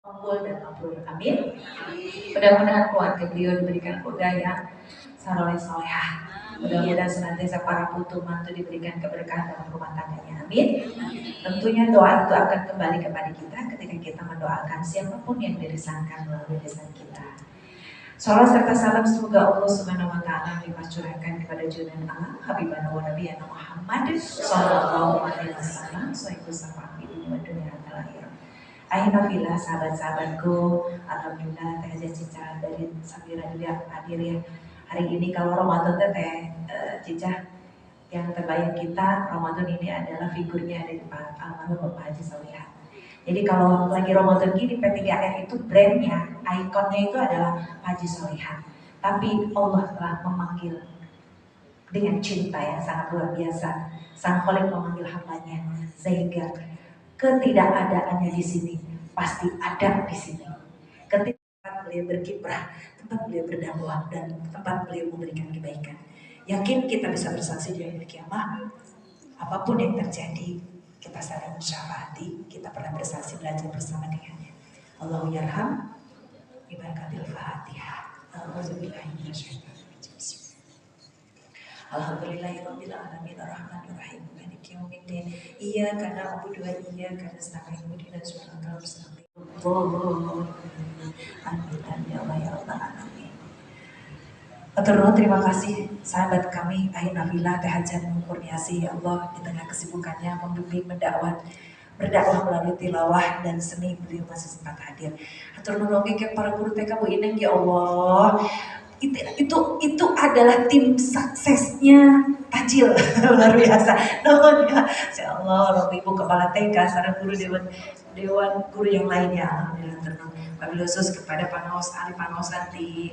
Makbul dan makbul. Amin. Mudah-mudahan keluarga beliau diberikan keluarga yang saleh solehah. Mudah-mudahan senantiasa para putu mantu diberikan keberkahan dalam rumah tangganya. Amin. Tentunya doa itu akan kembali kepada kita ketika kita mendoakan siapapun yang dirisangkan melalui lisan kita. Salam serta salam semoga Allah Subhanahu wa taala curahkan kepada junjungan Allah Habibana wa Nabiyana Muhammad sallallahu alaihi wasallam sahibul safawi wa dunia akhirat. Alhamdulillah sahabat-sahabatku, alhamdulillah teh Cica dari Samira juga hadir ya. Hari ini kalau Ramadan teh Cica yang terbayang kita Ramadan ini adalah figurnya dari Pak almarhum Bapak Haji Soliha. Jadi kalau lagi Ramadan gini P3R itu brandnya, ikonnya itu adalah Pak Haji Soliha. Tapi Allah telah memanggil dengan cinta yang sangat luar biasa. Sang Khalik memanggil hambanya sehingga ketidakadaannya di sini pasti ada di sini. Ketika tempat beliau berkiprah, tempat beliau berdakwah dan tempat beliau memberikan kebaikan. Yakin kita bisa bersaksi di hari kiamat. Apapun yang terjadi, kita saling mensyafati, kita pernah bersaksi belajar bersama dengannya. Allahu yarham ibarakatil Fatihah. Alhamdulillahirabbil alamin arrahmanirrahim maliki yaumiddin iyyaka na'budu wa iyyaka nasta'in ihdinas siratal mustaqim. Amin ya Allah amin. Aturnuhun, terima kasih sahabat kami Ayu Nabila Teh Hajan Kurniasi, ya Allah di tengah kesibukannya membimbing berdakwah melalui tilawah dan seni beliau masih sempat hadir. Aturnuhun oke para guru TK Bu Ineng, ya Allah. Itu adalah tim suksesnya Tajil luar biasa. Nuhun ya, ya Allah, Bapak Ibu Kepala TK, sareng guru dewan guru yang lainnya, alhamdulillah tenang. Wabil khusus kepada Panos Ali Panosan di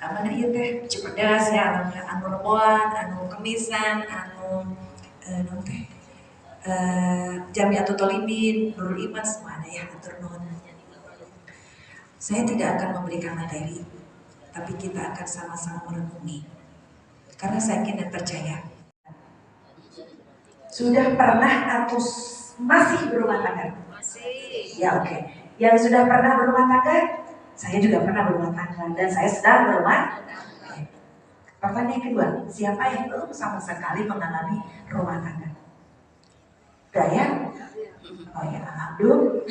mana ieu teh Cipedas ya, anu Reboan, anu Kemisan, anu non teh Jamiatul Tolimin, Nurul Iman, semua ada ya, atur nuhun. Saya tidak akan memberikan materi, tapi kita akan sama-sama merenungi. Karena saya yakin dan percaya. Sudah pernah atau masih berumah tangga? Masih. Ya oke. Yang sudah pernah berumah tangga? Saya juga pernah berumah tangga dan saya sedang berumah. Okay. Pertanyaan kedua, siapa yang belum sama sekali mengalami rumah tangga? Gaya? Oh ya, alhamdulillah.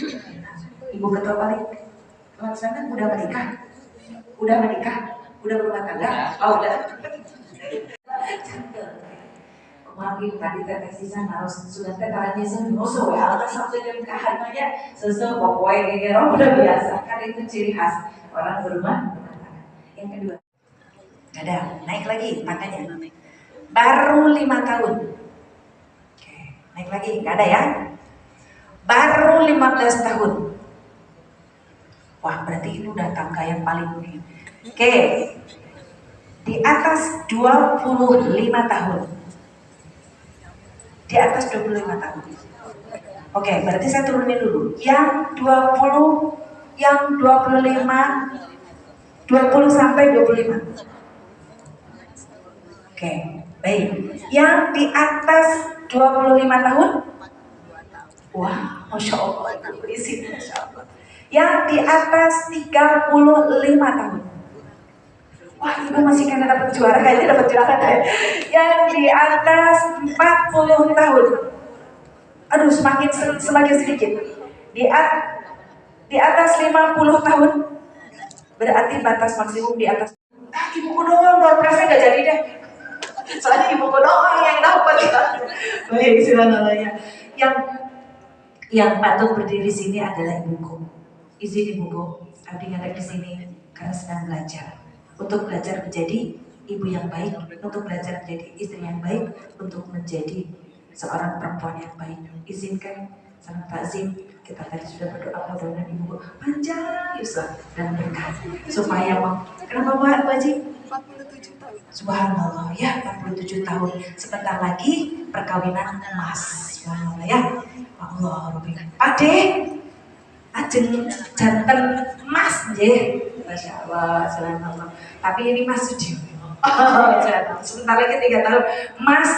Ibu Ketua Balik Laksana udah menikah? Udah menikah? Udah berumah tangga? Oh udah. Mungkin tadi teteh sisan harus sudah teteh sisan musuh ya, atau sampai jam kahannya sesuatu pokoknya kayak udah biasa kan, itu ciri khas orang berumah tangga. Yang kedua, ada naik lagi makanya baru 5 tahun. Oke, naik lagi nggak ada ya? Baru 15 tahun. Wah berarti ini udah tangga yang paling tinggi. Oke, di atas 25 tahun. Di atas 25 tahun. Oke, berarti saya turunin dulu. Yang 20, yang 25, 20 sampai 25. Oke, baik. Yang di atas 25 tahun? Wah, Masya Allah, itu berisi, Masya Allah. Yang di atas 35 tahun. Wah, ibu masih kena dapat juara, kayaknya dapat juara deh. Yang di atas 40 tahun. Aduh, semakin sedikit. Di atas 50 tahun. Berarti batas maksimum di atas. Ibuku doang, door prize gak jadi deh. Soalnya ibuku doang yang dapat. Baik, silakan ya. Yang patut berdiri sini adalah ibuku. Izin ibuku, abdi ngadek di sini karena sedang belajar. Untuk belajar menjadi ibu yang baik, untuk belajar menjadi istri yang baik, untuk menjadi seorang perempuan yang baik. Izinkan sama takzim, kita tadi sudah berdoa mudah-mudahan ibu panjang yusra dan berkah supaya kenapa Bu Haji? 47 tahun. Subhanallah ya, 47 tahun. Sebentar lagi perkawinan emas. Subhanallah ya. Allah Rabbi. Pade ajeng janten emas nggih. Masya Allah, subhanallah. Tapi ini Mas Sudio. Sebentar lagi 3 tahun. Mas,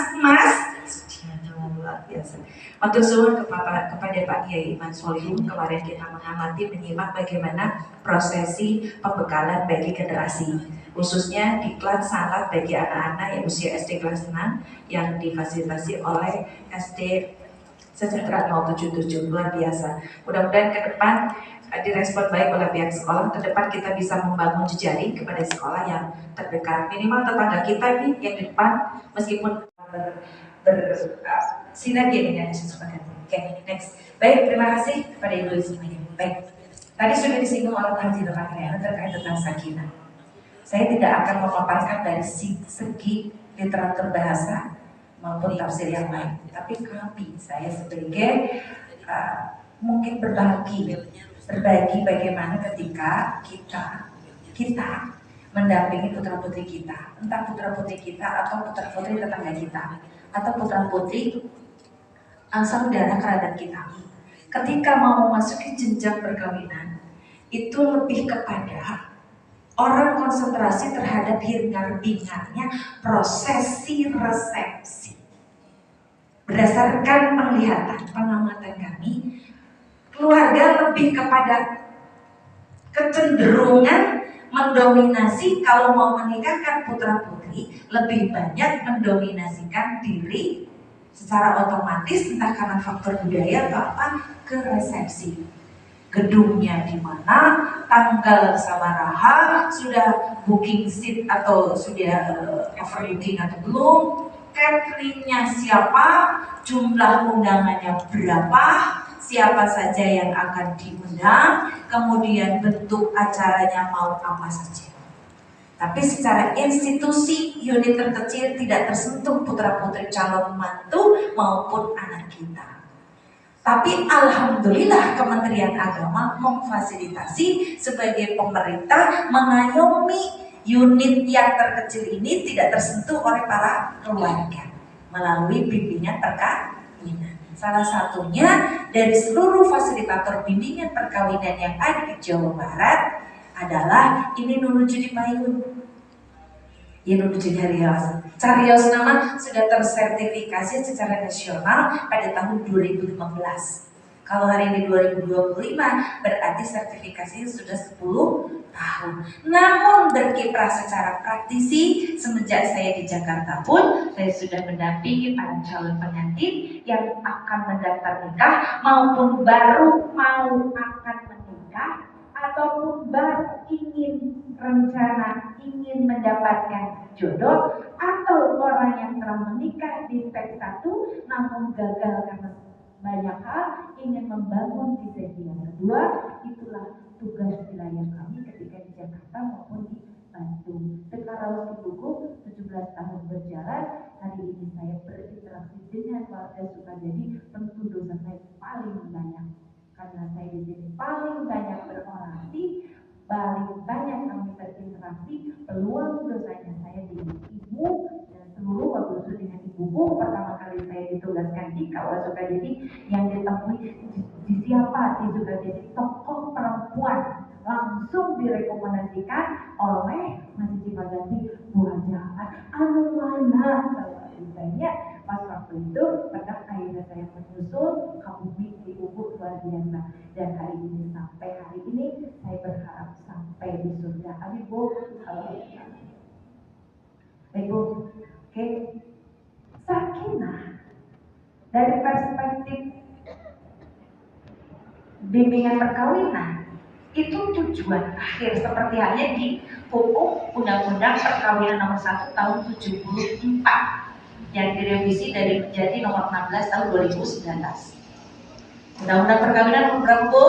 subhanallah. biasa. Matur suwun kepada Pak Kiai Iman Solihun. Kemarin kita mengamati, menyimak bagaimana prosesi pembekalan bagi generasi, khususnya diklat salat bagi anak-anak yang usia SD kelas 6 yang difasilitasi oleh SD Sejahtera 077. Luar biasa. Mudah-mudahan ke depan direspon baik oleh pihak sekolah. Ke depan kita bisa membangun jejaring kepada sekolah yang terdekat. Minimal tetangga kita ini yang di depan, meskipun bersinergi dengan Yesus Tuhan. Oke, next. Baik, terima kasih kepada Ibu semuanya. Baik, tadi sudah disinggung oleh Pak Haji Raffi terkait tentang sakinah. Saya tidak akan memaparkan dari segi literatur bahasa maupun tafsir yang lain, tapi saya sebagai mungkin berbagi bagaimana ketika kita mendampingi putra putri kita, entah putra putri kita atau putra putri tetangga kita atau putra putri saudara kerabat kita, ketika mau memasuki jenjang perkawinan, itu lebih kepada orang konsentrasi terhadap hingar-bingarnya prosesi resepsi. Berdasarkan pengamatan kami, keluarga lebih kepada kecenderungan mendominasi. Kalau mau menikahkan putra putri, lebih banyak mendominasikan diri secara otomatis, entah karena faktor budaya atau apa, ke resepsi. Gedungnya di mana, tanggal sabaraha, sudah booking seat atau sudah overbooking atau belum, cateringnya siapa, jumlah undangannya berapa, siapa saja yang akan diundang, kemudian bentuk acaranya mau apa saja. Tapi secara institusi, unit terkecil tidak tersentuh putra putri calon mantu maupun anak kita. Tapi alhamdulillah Kementerian Agama memfasilitasi sebagai pemerintah mengayomi unit yang terkecil ini tidak tersentuh oleh para keluarga melalui bimbingan perkawinan. Salah satunya dari seluruh fasilitator bimbingan perkawinan yang ada di Jawa Barat adalah ini Nunu Judi Payun. Ya, Nunu Judi Carios nama sudah tersertifikasi secara nasional pada tahun 2015. Kalau hari ini 2025 berarti sertifikasinya sudah 10 tahun. Namun berkiprah secara praktisi semenjak saya di Jakarta pun saya sudah mendampingi para calon pengantin yang akan mendaftar nikah maupun baru mau akan menikah ataupun baru ingin mendapatkan jodoh, atau orang yang telah menikah di step 1 namun gagal karena banyak hal, ingin membangun di step yang kedua. Itulah tugas wilayah kami ketika di Jakarta maupun di Bandung. Sekarang Ibuku 17 tahun berjalan, hari ini saya berinteraksi dengan warga Sukajadi, tentu dosa saya paling banyak karena saya di sini paling banyak berorasi, paling banyak kami berinteraksi. Peluang dosanya saya di ibu dan seluruh waktu dengan ibuku. Pertama kali saya ditugaskan di Kawah Sukajadi, yang ditemui di siapa di Sukajadi tokoh perempuan, langsung direkomendasikan oleh Masih Cipaganti, Bu Hajahan anu mana banyak. Pas waktu itu pada akhirnya saya menyusul kamu di ibu luar biasa, dan hari ini sampai hari ini saya berharap sampai di surga. Amin Bu. Baik Bu. Oke. Sakinah dari perspektif bimbingan perkawinan itu tujuan akhir, seperti halnya di Pokok Undang-Undang Perkawinan Nomor 1 Tahun 74 yang direvisi dari menjadi Nomor 16 Tahun 2019. Undang-Undang Perkawinan nomor berapa Bu?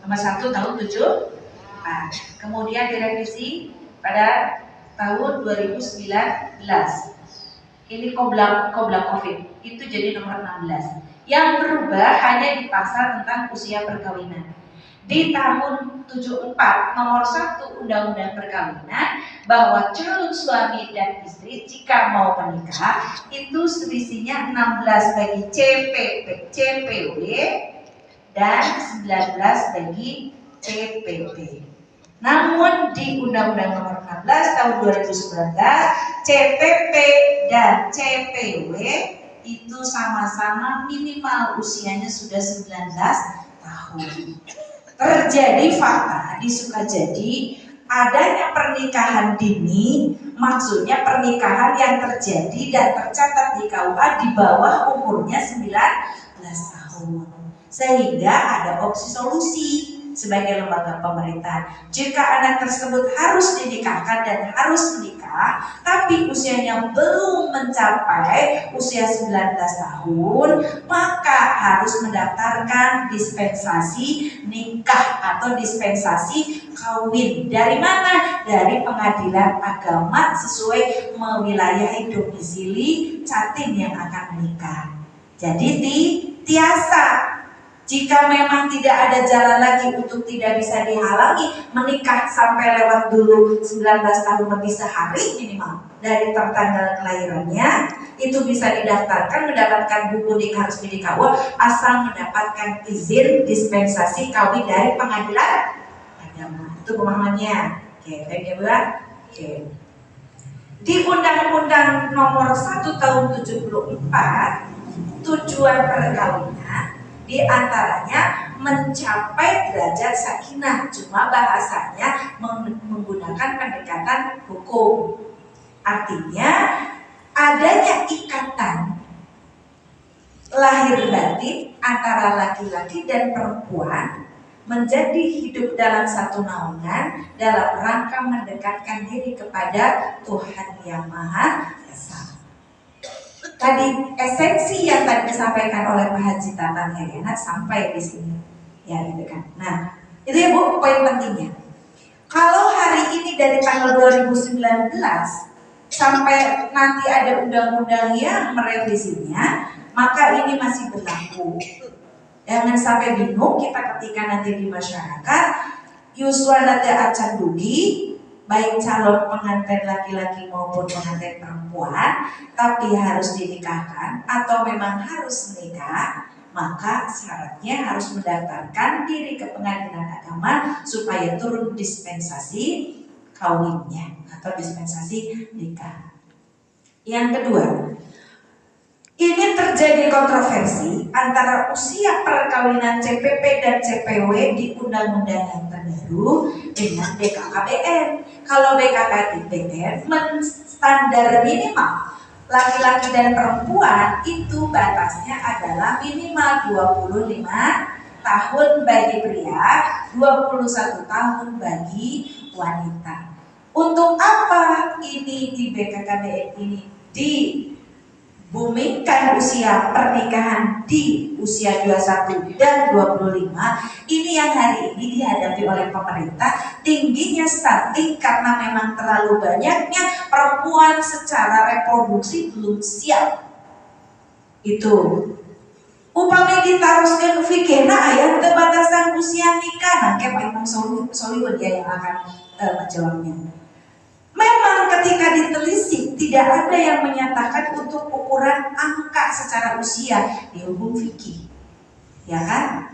Nomor 1 Tahun 74. Kemudian direvisi pada tahun 2019. Ini kobra COVID itu jadi nomor 16. Yang berubah hanya di pasal tentang usia perkawinan. Di tahun 74 nomor 1 Undang-Undang Perkawinan bahwa calon suami dan istri jika mau menikah itu selisihnya 16 bagi CPW dan 19 bagi CPP. Namun di Undang-Undang Nomor 16 Tahun 2019 CPP dan CPW itu sama-sama minimal usianya sudah 19 tahun. Terjadi fakta di Sukajadi adanya pernikahan dini, maksudnya pernikahan yang terjadi dan tercatat di KUA di bawah umurnya 19 tahun. Sehingga ada opsi solusi sebagai lembaga pemerintahan. Jika anak tersebut harus dinikahkan dan harus menikah, tapi usianya belum mencapai usia 19 tahun, maka harus mendaftarkan dispensasi nikah atau dispensasi kawin. Dari mana? Dari Pengadilan Agama sesuai mewilayahi domisili Catin yang akan menikah. Jadi tiasa jika memang tidak ada jalan lagi untuk tidak bisa dihalangi menikah sampai lewat dulu 19 tahun lebih sehari minimal dari tertanggal kelahirannya, itu bisa didaftarkan mendapatkan buku nikah resmi di KUA asal mendapatkan izin dispensasi kawin dari Pengadilan Agama. Itu pemahamannya. Oke, baik ya Bu. Oke. Di Undang-Undang Nomor 1 Tahun 74 tujuan perkawinan di antaranya mencapai derajat sakinah, cuma bahasanya menggunakan pendekatan hukum. Artinya adanya ikatan lahir batin antara laki-laki dan perempuan menjadi hidup dalam satu naungan dalam rangka mendekatkan diri kepada Tuhan Yang Maha Esa. Tadi esensi yang tadi disampaikan oleh Pak Haji Tatan Heriana sampai di sini, ya gitu kan. Nah, itu ya Bu poin pentingnya. Kalau hari ini dari tanggal 2019 sampai nanti ada undang-undang yang merevisinya, maka ini masih berlaku. Jangan sampai bingung kita ketika nanti di masyarakat yuswa teu acan dugi, baik calon pengantin laki-laki maupun pengantin perempuan, tapi harus dinikahkan atau memang harus menikah, maka syaratnya harus mendaftarkan diri ke Pengadilan Agama supaya turun dispensasi kawinnya atau dispensasi nikah. Yang kedua, ini terjadi kontroversi antara usia perkawinan CPP dan CPW di undang-undang yang terbaru dengan BKKBN. Kalau BKKBN standar minimal laki-laki dan perempuan itu batasnya adalah minimal 25 tahun bagi pria, 21 tahun bagi wanita. Untuk apa ini di BKKBN ini dibumikan usia pernikahan di usia 21 dan 25? Ini yang hari ini dihadapi oleh pemerintah, tingginya stunting karena memang terlalu banyaknya perempuan secara reproduksi belum siap. Itu upami ditaruskan fikena ayat batasan usia nikah. Nah, kayak Pak Imam Solihuddin dia yang akan menjawabnya. Memang ketika ditelisik tidak ada yang menyatakan untuk ukuran angka secara usia di hukum fikih, ya kan?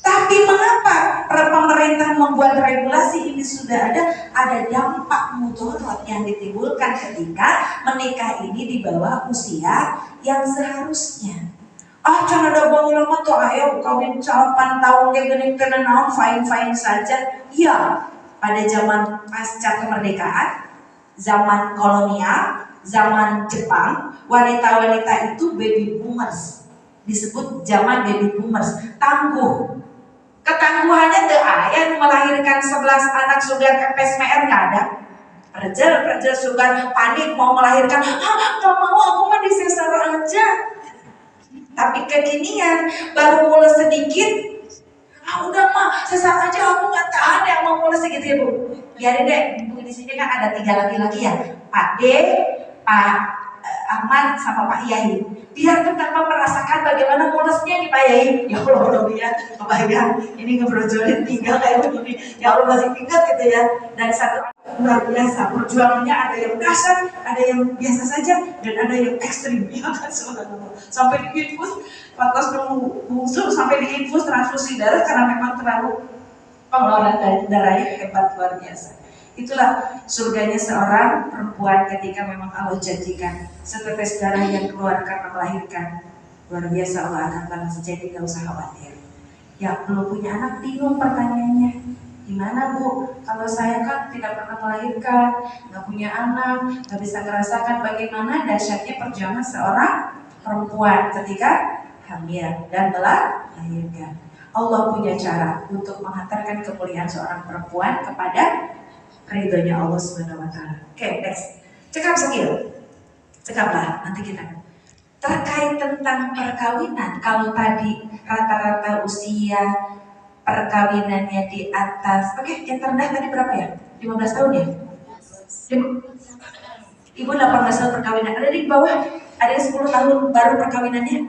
Tapi mengapa pemerintah membuat regulasi ini sudah ada dampak mudarat yang ditimbulkan ketika menikah ini di bawah usia yang seharusnya. Jangan ada bangun lama tuh ayo kawin 8 tahun kayak gini kena naon fine saja. Iya. Pada zaman pasca kemerdekaan, zaman kolonial, zaman Jepang, wanita-wanita itu baby boomers, disebut zaman baby boomers, tangguh. Ketangguhannya teu aya melahirkan 11 anak sugar kepes meer nggak ada. Perjel sugar panik mau melahirkan, nggak mau aku mah disesar aja. Tapi kekinian baru mulai sedikit. Udah mah sesat aja aku nggak tahan yang mau mulai segitu ya Bu. Biarin deh, di sini kan ada 3 laki-laki ya, Pak D, Pak Ahmad sama Pak Yai. Biar pertama merasakan bagaimana mulesnya nih Pak Yai. Ya Allah ya, kebayang ini ngebrojolin 3 kayak begini. Ya Allah masih ingat gitu ya. Dan satu luar biasa perjuangannya, ada yang dasar, ada yang biasa saja, dan ada yang ekstrim. Ya kan sampai di infus. Pas bungsu sampai diinfus transfusi darah karena memang terlalu pengeluaran darahnya hebat luar biasa. Itulah surganya seorang perempuan ketika memang Allah janjikan setetes darah yang keluar karena melahirkan. Luar biasa Allah akan balas, jadi gak usah khawatir. Ya belum punya anak bingung pertanyaannya. Gimana Bu? Kalau saya kan tidak pernah melahirkan, gak punya anak, gak bisa merasakan bagaimana dahsyatnya perjuangan seorang perempuan ketika hamil dan melahirkan. Allah punya cara untuk menghantarkan kemuliaan seorang perempuan kepada ridhonya Allah Subhanahu wa taala. Oke, next. Cekap skill. Cekaplah nanti kita. Terkait tentang perkawinan, kalau tadi rata-rata usia perkawinannya di atas, oke, yang terendah tadi berapa ya? 15 tahun ya? Ibu 18 tahun perkawinan, ada di bawah, ada yang 10 tahun baru perkawinannya.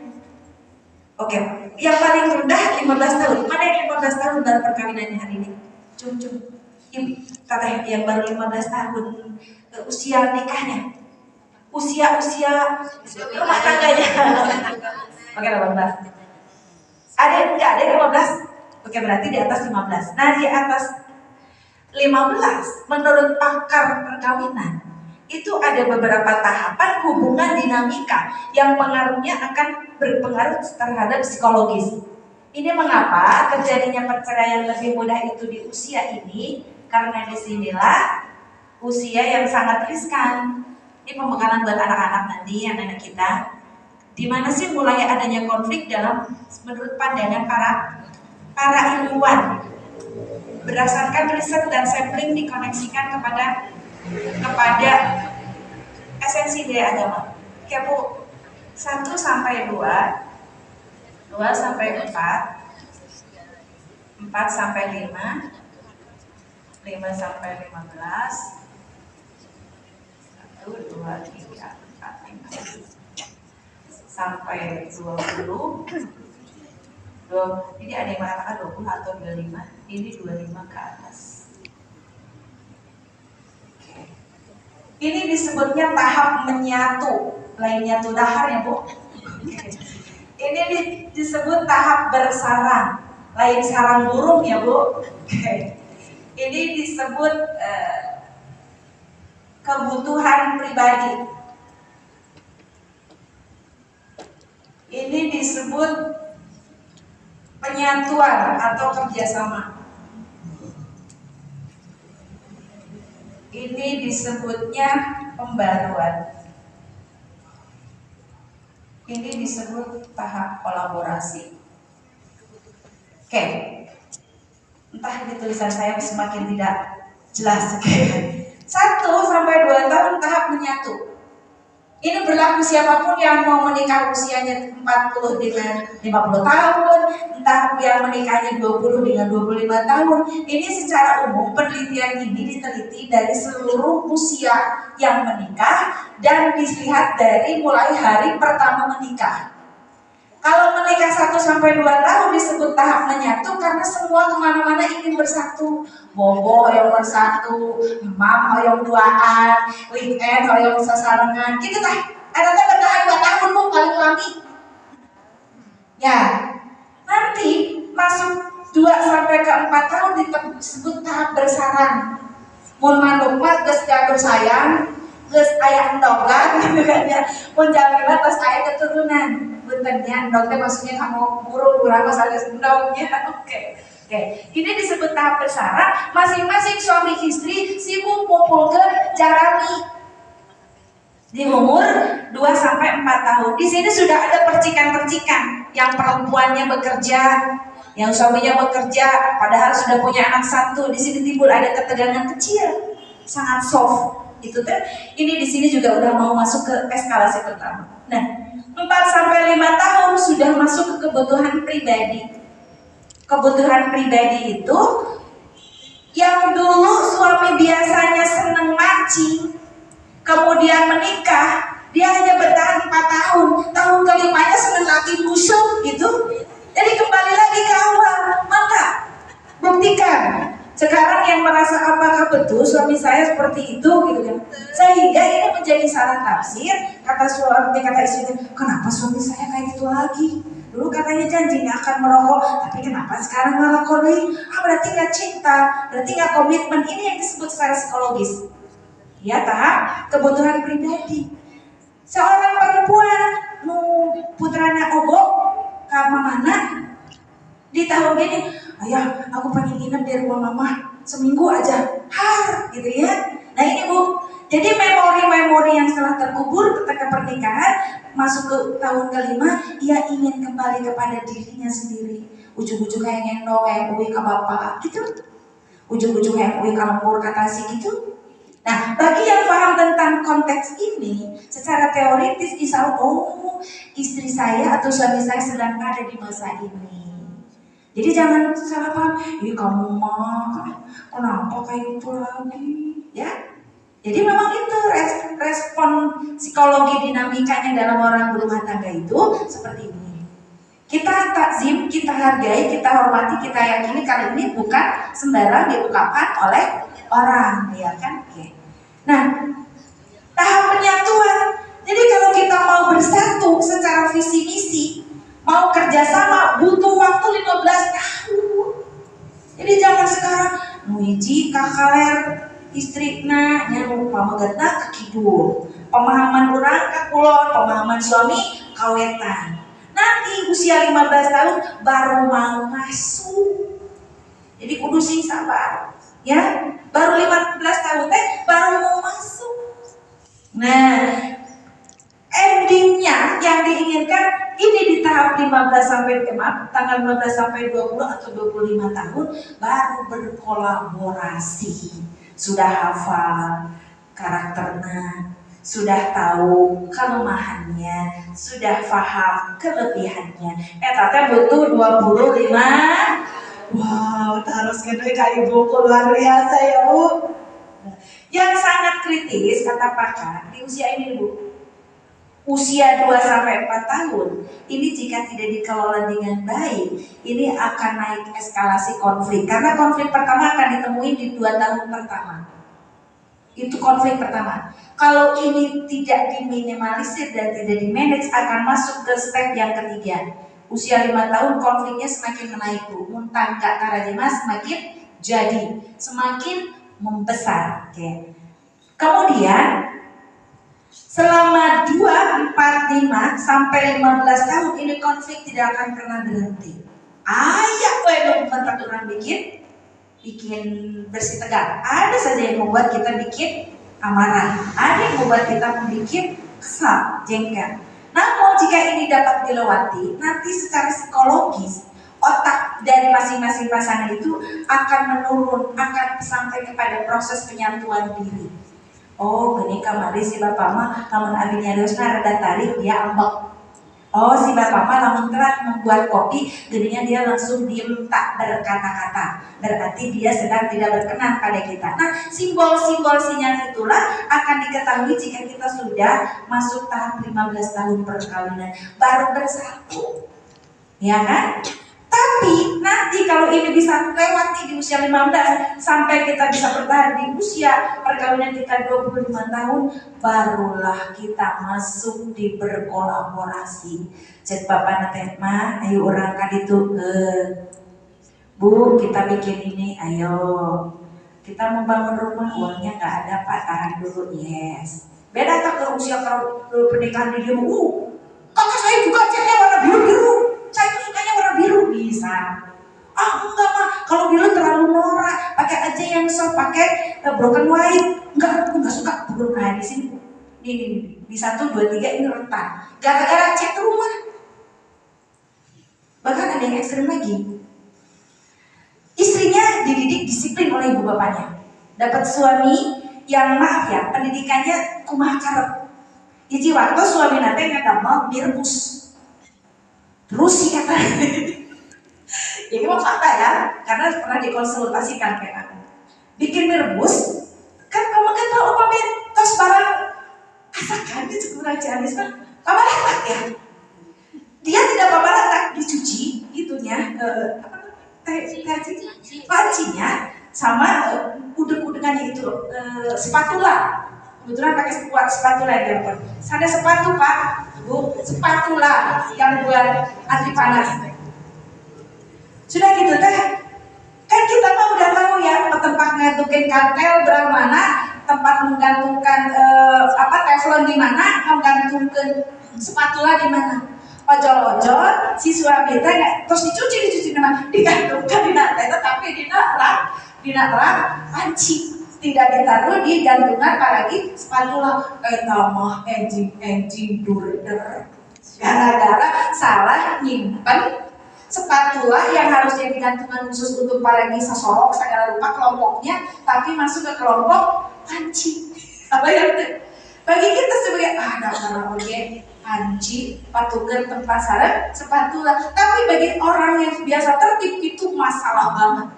Oke, yang paling rendah 15 tahun. Mana yang 15 tahun baru perkawinannya hari ini? Ibu, teteh yang baru 15 tahun usia nikahnya. Usia rumah tangganya. Oke, 18. Ada yang 15? Oke, berarti di atas 15. Nah, di atas 15 menurut pakar perkawinan itu ada beberapa tahapan hubungan dinamika yang pengaruhnya akan berpengaruh terhadap psikologis. Ini mengapa terjadinya perceraian lebih mudah itu di usia ini, karena disinilah usia yang sangat riskan. Ini pembekalan buat anak-anak nanti, anak-anak kita. Di mana sih mulai adanya konflik dalam menurut pandangan para ilmuwan. Berdasarkan riset dan sampling dikoneksikan kepada esensi dari agama. Oke Bu, 1 sampai 2, 2 sampai 4, 4 sampai 5, 5 sampai 15, 1, 2, 3, 4, 5, sampai 20. Jadi ada yang mengatakan 20 atau 25, ini 25 ke atas. Ini disebutnya tahap menyatu, lain nyatu dahar ya Bu. Ini disebut tahap bersarang, lain sarang burung ya Bu. Ini disebut kebutuhan pribadi. Ini disebut penyatuan atau kerjasama. Ini disebutnya pembaruan. Ini disebut tahap kolaborasi. Oke. Entah di tulisan saya semakin tidak jelas. 1 sampai 2 tahun tahap menyatu. Ini berlaku siapapun yang mau menikah usianya 40 dengan 50 tahun, entah yang menikahnya 20 dengan 25 tahun. Ini secara umum penelitian ini diteliti dari seluruh usia yang menikah dan dilihat dari mulai hari pertama menikah. Kalau menikah 1 sampai 2 tahun disebut tahap menyatu karena semua kemana-mana ingin bersatu. Bobo yang bersatu, mam yang duaan, weekend yang sasarangan, gitu tah. Ada bertahan 2 tahun Bu paling lami. Ya, nanti masuk 2 sampai ke 4 tahun disebut tahap bersarang. Mun manukmat geus jatuh sayang, geus aya endogan gitu kan ya. Mun jalina tos aya keturunan. Benarnya endog teh maksudnya kamu burung urang masa geus endognya. Oke. Ini disebut tahap bersarang. Masing-masing suami istri sibuk kumpul ke jarani di umur 2 sampai 4 tahun. Di sini sudah ada percikan-percikan. Yang perempuannya bekerja, yang suaminya bekerja, padahal sudah punya anak 1. Di sini timbul ada ketegangan kecil, sangat soft. Itu tuh. Ini di sini juga udah mau masuk ke eskalasi pertama. Nah, 4 sampai 5 tahun sudah masuk ke kebutuhan pribadi. Kebutuhan pribadi itu yang dulu suami biasanya seneng mancing, kemudian menikah, dia hanya bertahan 4 tahun. Tahun kelimanya seneng lagi busuk gitu. Jadi kembali lagi ke awal. Maka buktikan. Sekarang yang merasa apakah betul suami saya seperti itu gitu kan. Sehingga ini menjadi salah tafsir. Kata istrinya, kenapa suami saya kayak gitu lagi? Dulu katanya janji nggak akan merokok, tapi kenapa sekarang ngerokok deh? Berarti nggak cinta, berarti nggak komitmen. Ini yang disebut secara psikologis. Ya, tahap kebutuhan pribadi. Seorang perempuan putranya ogo ke mana di tahun ini, ayah aku pengen nginep di rumah mama seminggu aja, gitu ya. Nah ini Bu, jadi memori-memori yang telah terkubur ketika pernikahan masuk ke tahun kelima, ia ingin kembali kepada dirinya sendiri. Ujung-ujung kayak ngendong, kayak uwi ke bapak gitu, ujung-ujung kayak uwi ke lembur kata si gitu. Nah, bagi yang paham tentang konteks ini, secara teoritis bisa, oh istri saya atau suami saya sedang ada di masa ini. Jadi jangan salah paham, ini kamu mah kenapa kayak gitu lagi, ya? Jadi memang itu respon psikologi dinamikanya dalam orang berumah tangga itu seperti ini. Kita takzim, kita hargai, kita hormati, kita yakini kalau ini bukan sembarang diungkapkan oleh orang, ya kan? Oke. Nah, tahap penyatuan. Jadi kalau kita mau bersatu secara visi misi, mau kerjasama, butuh waktu 15 tahun. Jadi jangan sekarang nuiji kakaler istrina nyaru pamagetna ke kidul, pemahaman orang ke kulon, pemahaman suami kawetan. Nanti usia 15 tahun baru mau masuk. Jadi kudu sing sabar. Ya, baru 15 tahun baru mau masuk. Nah, endingnya yang diinginkan ini di tahap 15 sampai tanggal 15 sampai 20 atau 25 tahun baru berkolaborasi. Sudah hafal karakternya, sudah tahu kelemahannya, sudah paham kelebihannya. Tata butuh 25. Wow, harus gede kayak ibuku luar biasa ya Bu. Yang sangat kritis kata pakar di usia ini Bu, usia 2-4 tahun ini jika tidak dikelola dengan baik, ini akan naik eskalasi konflik. Karena konflik pertama akan ditemui di 2 tahun pertama. Itu konflik pertama. Kalau ini tidak diminimalisir dan tidak dimanage, akan masuk ke step yang ketiga. Usia 5 tahun konfliknya semakin menaik Bu. Muntah gak tarajema semakin jadi, semakin membesar. Oke. Kemudian selama 2, 4, 5 sampai 15 tahun ini konflik tidak akan pernah berhenti. Ayah tempat orang bikin bersih tegang. Ada saja yang membuat kita bikin amarah. Ada yang membuat kita membuat kesal, jengkel. Namun jika ini dapat dilewati, nanti secara psikologis otak dari masing-masing pasangan itu akan menurun, akan sampai kepada proses penyatuan diri. Oh, gini kamari si bapak mah namun abinya Rosna rada tarik dia ambek. Oh, si bapak mah namun telat membuat kopi, gininya dia langsung diem tak berkata-kata. Berarti dia sedang tidak berkenan pada kita. Nah, simbol-simbol sinyal itulah akan diketahui jika kita sudah masuk tahap 15 tahun perkawinan, baru bersatu. Ya kan? Tapi nanti kalau ini bisa lewati di usia 15 sampai kita bisa bertahan di usia perkawinan kita 25 tahun, barulah kita masuk di berkolaborasi. Cek bapak nanti mah, ayo orang kaditu Bu, kita bikin ini, ayo. Kita membangun rumah, uangnya nggak ada Pak, tahan dulu, yes. Beda tak ke usia kalau pernikahan di dia, kakak saya juga catnya warna biru-biru. Saya tuh sukanya warna biru, bisa. Enggak mah, kalau biru terlalu norak, pakai aja yang soft, pakai broken white. Enggak, aku nggak suka broken white di sini. Ini di 1, 2, 3 ini rentan. Gara-gara cat rumah. Bahkan ada yang ekstrim lagi. Istrinya dididik disiplin oleh ibu bapaknya. Dapat suami yang maaf ya, pendidikannya kumaha karep. Jadi waktu suami nanti ngadamel birkus. Terus sih kata, ini mah fakta ya, karena pernah dikonsultasikan kayak aku. Bikin merebus, kan kamu kan kalau pamit tos barang asakan itu kurang cianis kan, papa letak ya. Dia tidak papa letak, dicuci itunya, pancinya sama udeng-udengannya itu spatula. Kebetulan pakai spatula dia pun. Ada sepatu Pak, Bu, spatula yang buat anti panas. Sudah gitu teh. Kan kita mah udah tahu ya tempat ngantungin kantel berapa mana, tempat menggantungkan teflon di mana, menggantungkan spatula di mana. Ojol-ojol si suami teh terus dicuci nama digantungkan di nanti, tapi di rak panci tidak ditaruh di gantungan, apalagi spatula mah enjing durder gara-gara salah nyimpen spatula yang harusnya di gantungan khusus untuk apalagi sesorok segala rupa kelompoknya, tapi masuk ke kelompok panci. Apa ya? Bagi kita sebagai dasar oke panci patukan tempat sarang spatula, tapi bagi orang yang biasa tertib itu masalah banget.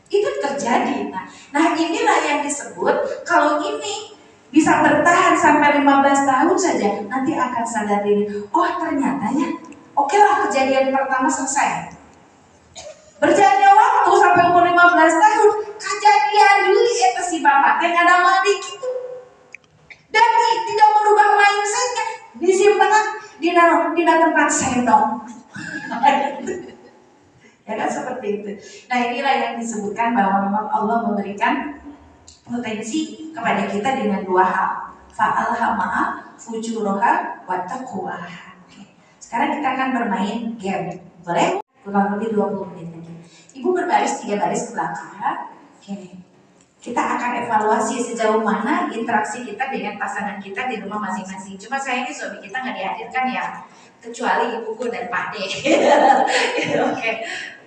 Itu terjadi. Nah inilah yang disebut kalau ini bisa bertahan sampai 15 tahun saja, nanti akan sadar diri. Oh ternyata ya, oke lah kejadian pertama selesai. Berjalannya waktu sampai umur 15 tahun, kejadian dulu itu si bapak teh ada mandi gitu. Dan tidak merubah mindsetnya, disimpan di tempat sendok. Ya kan seperti itu. Nah inilah yang disebutkan bahwa memang Allah memberikan potensi kepada kita dengan dua hal. Fa'alhamaha fujuraha wa taqwaha. Sekarang kita akan bermain game. Boleh? Kurang lebih 20 menit lagi. Ibu berbaris 3 baris ke belakang. Oke. Kita akan evaluasi sejauh mana interaksi kita dengan pasangan kita di rumah masing-masing. Cuma sayangnya suami kita nggak dihadirkan ya, kecuali ibuku dan Pak D.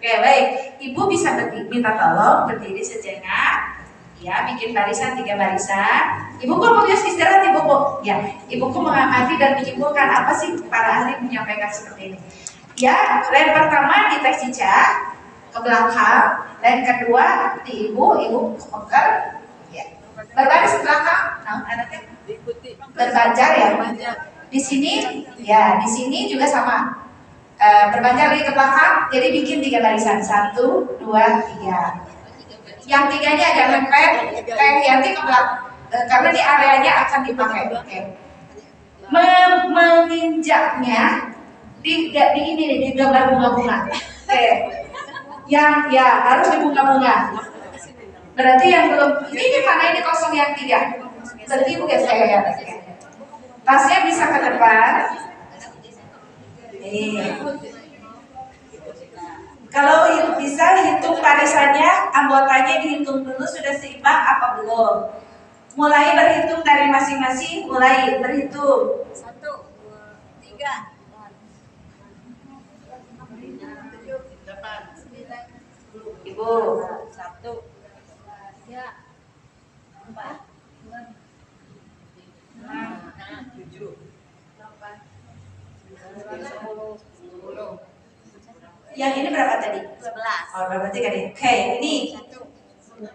Oke, baik. Ibu bisa minta tolong berdiri sejenak. Ya, bikin barisan 3 barisan. Ibuku mau istirahat, ibuku. Ya, ibuku mengamati dan menyimpulkan apa sih para ahli menyampaikan seperti ini. Ya, yang pertama di tes cicak ke belakang, dan kedua di ibu pegang, ya. Berbaris ke belakang, nah anaknya berbanjar ya. Di sini, ya di sini juga sama, berbanjar lagi ke belakang, jadi bikin 3 barisan, 1, 2, 3. Yang 3-nya agak mepet, kayak Yanti ke belakang, karena di areanya akan dipakai. Oke. Menginjaknya di ini nih, di gambar bunga-bunga. Oke. Yang ya harus di bunga-bunga. Berarti yang belum ini mana ini kosong yang 3. Berarti ibu saya ya. Tasnya bisa ke depan. Kalau bisa hitung barisannya, anggotanya dihitung dulu sudah seimbang apa belum. Mulai berhitung dari masing-masing, mulai berhitung. 1, 2, 3. Ibu 1, ya 4, 5, 6, 7, 8, 9, 10. Yang ini berapa tadi? 12. Oh, berapa tadi? Oke, ini 1.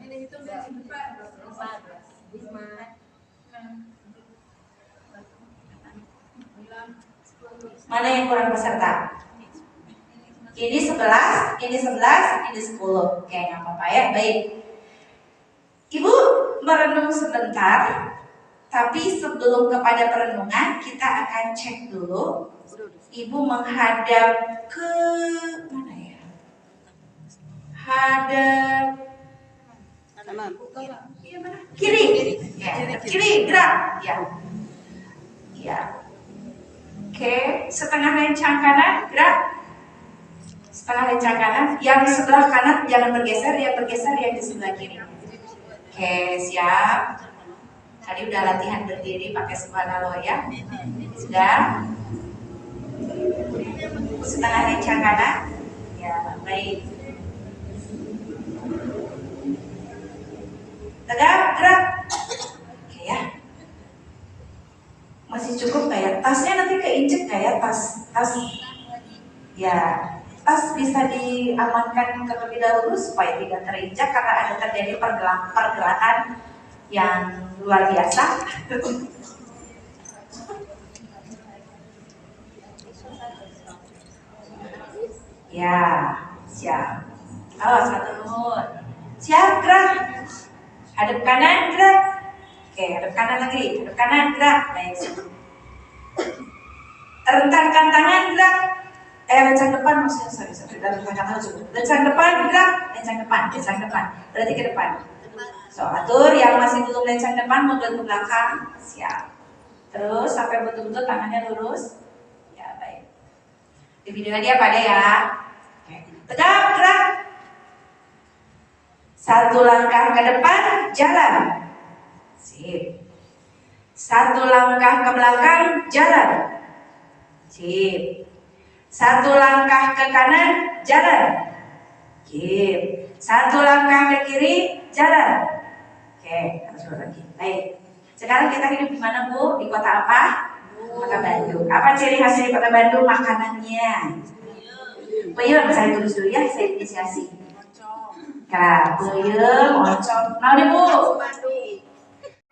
Ini hitung dari depan. 4, 5, 6. Mana yang kurang peserta? Ini 11, ini 11, ini 10. Oke, nggak apa-apa ya. Baik. Ibu merenung sebentar, tapi sebelum kepada perenungan kita akan cek dulu. Ibu menghadap ke mana ya? Hadap kiri. Ya, kiri gerak. Ya. Ya. Oke, setengah lencang kanan gerak. Setengah lencang kanan, yang di sebelah kanan jangan bergeser, yang bergeser yang di sebelah kiri. Oke, siap. Tadi udah latihan berdiri pakai subhanallah ya. Sudah. Setengah lencang kanan. Ya, baik. Tegak, gerak. Oke ya. Masih cukup nggak ya? Tasnya nanti keinjek nggak ya? Tas. Ya. Tas bisa diamankan terlebih dahulu supaya tidak terinjak karena ada terjadi pergerakan yang luar biasa. Ya, siap. Awas satu nomor. Siap, gerak. Hadap kanan, gerak. Oke, hadap kanan lagi. Hadap kanan, gerak. Baik. Rentangkan tangan, gerak. Lencang depan maksudnya, sorry. Rentangkan tangan juga. Lencang depan, gerak. Lencang depan. Berarti ke depan. So, atur yang masih belum lencang depan, mundur ke belakang. Siap. Terus sampai betul-betul tangannya lurus. Ya, baik. Di video dia pada ya. Oke. Tegap, gerak. Satu langkah ke depan, jalan. Sip. Satu langkah ke belakang, jalan. Sip. Satu langkah ke kanan, jalan. Sip. Satu langkah ke kiri, jalan. Oke, harus lagi. Baik. Sekarang kita hidup di mana, Bu? Di kota apa? Kota Bandung. Apa ciri khas di kota Bandung? Makanannya. Peyem, saya tulis dulu ya, saya inisiasi. Kak, peyem, oncom. Mau deh, Bu?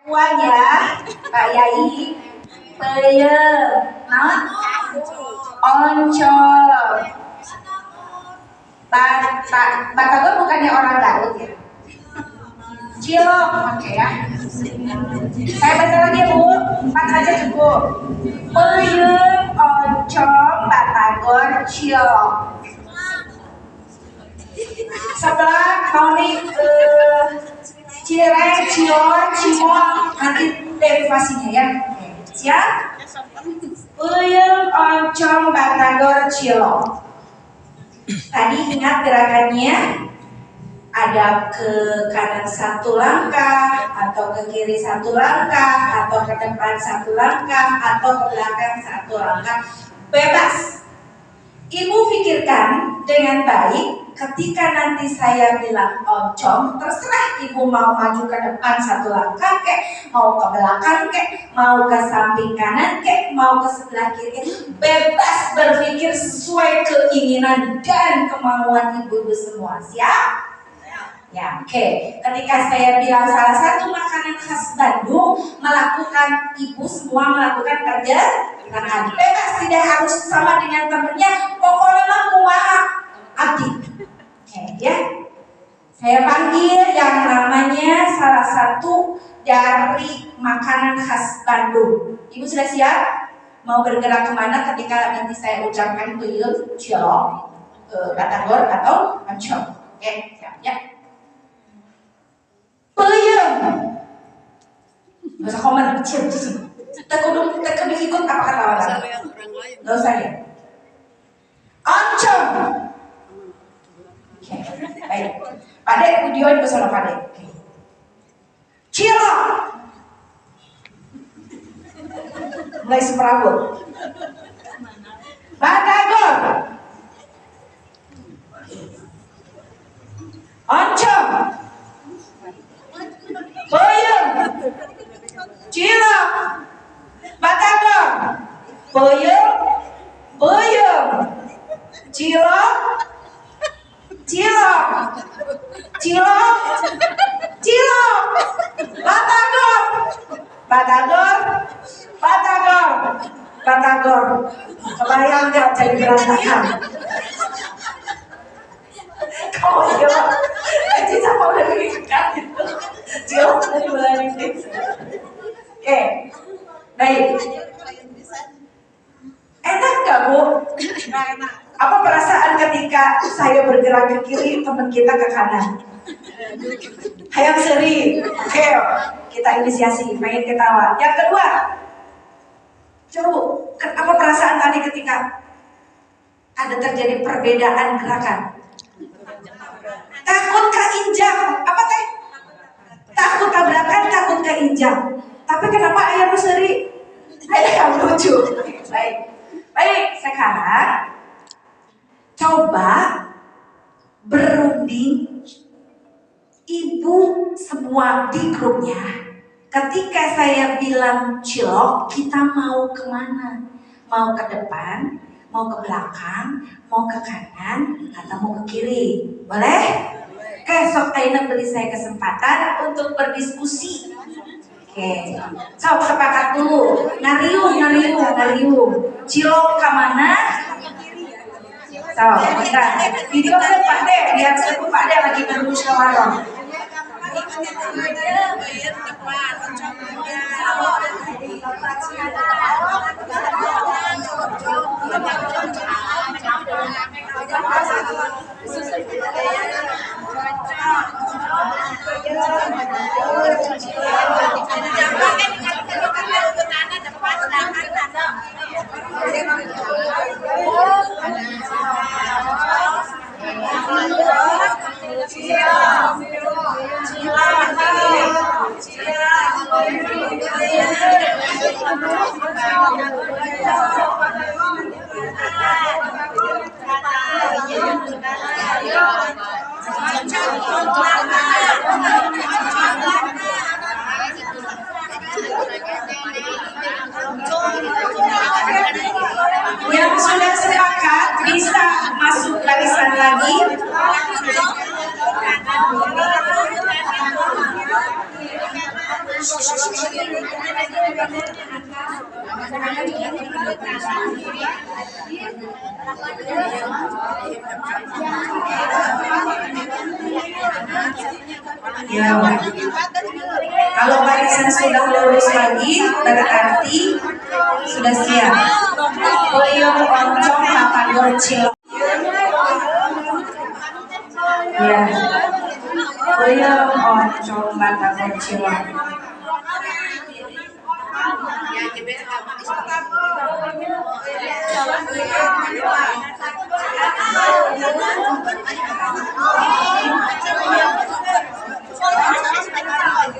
Puan ya, Pak Yai. Peyem, nah, oncom. Batagor bukannya orang Garut ya? Cilok, oke ya. Saya baca lagi ya, Bu. 4 aja cukup. Peyem, oncom, batagor, cilok. Sebelah mau nih cireng, cilor, cimol, nanti derivasinya ya. Siap? Peyem, oncom, batagor, cilok. Tadi ingat gerakannya, ada ke kanan 1 langkah, atau ke kiri 1 langkah, atau ke depan 1 langkah, atau ke belakang 1 langkah. Bebas. Ibu pikirkan dengan baik. Ketika nanti saya bilang oncom, terserah ibu mau maju ke depan 1 langkah kek, mau ke belakang kek, mau ke samping kanan kek, mau ke sebelah kiri. Bebas berpikir sesuai keinginan dan kemauan ibu-ibu semua. Siap? Ya, oke. Ketika saya bilang salah satu makanan khas Bandung, ibu semua melakukan kerja tangan. Bebas, tidak harus sama dengan temennya. Pokoknya mah kumaha abdi. Oke, ya. Saya panggil yang namanya salah satu dari makanan khas Bandung. Ibu sudah siap? Mau bergerak kemana ketika nanti saya ucapkan peyem, cilok, batagor atau oncom? Oke, siap ya. Peyem. Gak usah komen kecil. Kita ikut apa kata orang. Gak usah ya. Oncom. Oke, baik. Pade, videoin ke sana Pade. Cilok. Mulai semerabut. Batagor. Oncom. Peyem. Cilok. Batagor. Peyem. Cilok. Batagor. Kebayang gak jadi berantakan? Kamu cilok. Cica mau lebih dekat gitu. Cilok dari mulai fix. Oke, baik. Enak gak, Bu? Nggak enak. Apa perasaan ketika saya bergerak ke kiri, teman kita ke kanan? Hayang seri. Oke, kita inisiasi, main ketawa. Yang kedua, coba apa perasaan tadi ketika ada terjadi perbedaan gerakan? Takut keinjak. Apa teh? Takut tabrakan, takut keinjak. Tapi kenapa ayam seri? Ayam lucu. Baik, sekarang coba berunding ibu semua di grupnya. Ketika saya bilang cilok, kita mau kemana? Mau ke depan, mau ke belakang, mau ke kanan, atau mau ke kiri? Boleh? Oke, sok Aina beri saya kesempatan untuk berdiskusi. Oke, sok sepakat dulu. Ngariung. Cilok ke mana? So, bentar. Video ke Pak De, biar seru Pak De lagi berus ke warung. Yang sudah sepakat bisa masuk barisan lagi. Ya. Kalau barisan sudah lurus lagi, berarti sudah siap. Puyuh oncom batagor cilok. Ya. Puyuh oncom batagor cilok.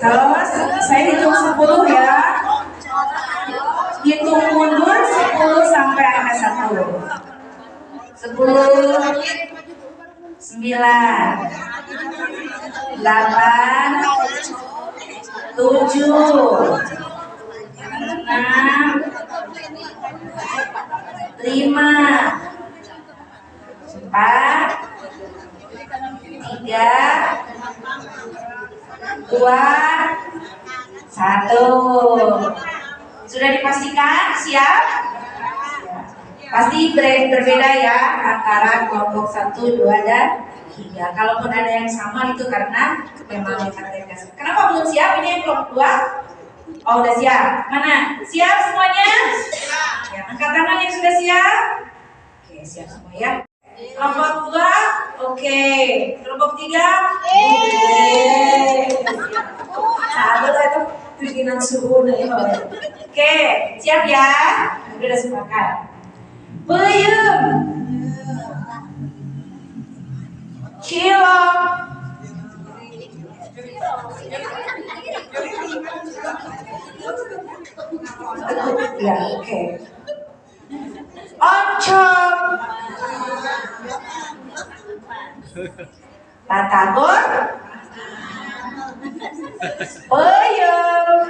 Terus saya hitung 10 ya. Hitung mundur 10 sampai angka 1. 10, 9, 8, 7, 6, 5, 4, 3, 2, 1. Sudah dipastikan siap? Pasti berbeda ya antara kelompok 1, 2, dan 3. Kalaupun ada yang sama itu karena memang metadata. Kenapa belum siap? Ini yang kelompok 2. Oh, udah siap. Mana? Siap semuanya? Ya, angkat tangan yang sudah siap. Oke, siap semua ya. Kelompok 2, oke. Kelompok 3, sahabat itu bikinan suhu nih. Oke, siap ya? Udah sepakat. Puyuh, cilok, ya oke. Oncom, batagor, puyuh,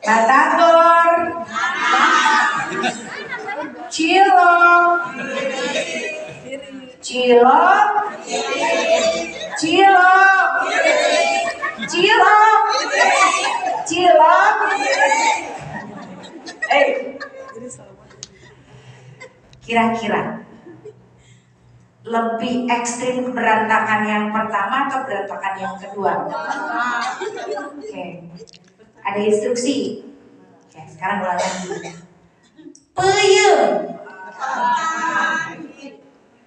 batagor, cilok, cilok, cilok, cilok, cilok. Kira-kira lebih ekstrim berantakan yang pertama atau berantakan yang kedua? Oke, ada instruksi. Oke, sekarang ulang lagi. Puyuh,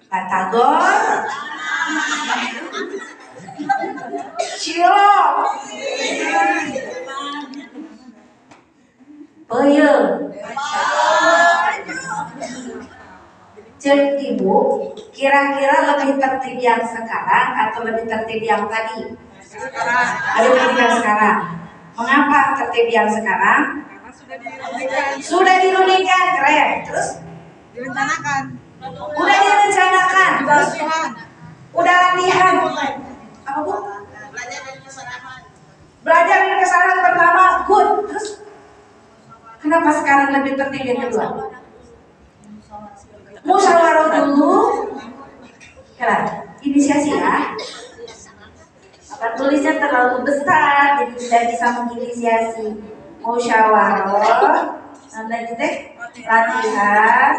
batagor, cilok, puyuh. Jadi Ibu, kira-kira lebih tertib yang sekarang atau lebih tertib yang tadi? Lebih tertib yang sekarang. Mengapa tertib yang sekarang? Sudah dirundingkan, keren. Terus? Direncanakan. Udah direncanakan. Terus? Udah latihan. Apa Bu? Belajar dari kesalahan pertama, good. Terus? Kenapa sekarang lebih tertib yang kedua? Musyawarah dulu. Keren. Inisiasi ya. Apa tulisnya terlalu besar, jadi tidak bisa menginisiasi. Musyawarah, latihan,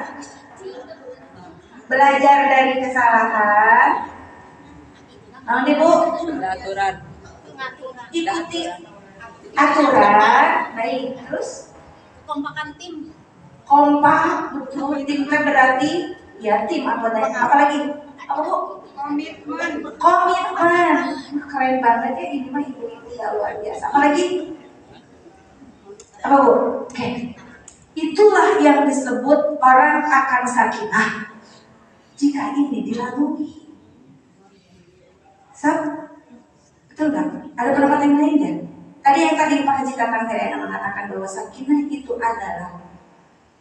belajar dari kesalahan. Nih Bu, Aturan. ikuti aturan. Baik, terus kekompakan tim. kompak, betul. Tim berarti ya tim anggotanya. Apalagi? Apa Bu? Komitmen. Komitmen. Keren banget ya, ini mah ibu-ibu ya luar biasa. Apalagi? Apa Bu? Oke. Itulah yang disebut orang akan sakinah jika ini dilalui. Betul nggak? Ada pendapat yang lain ya? Tadi Pak Haji Tatang Terena mengatakan bahwa sakinah itu adalah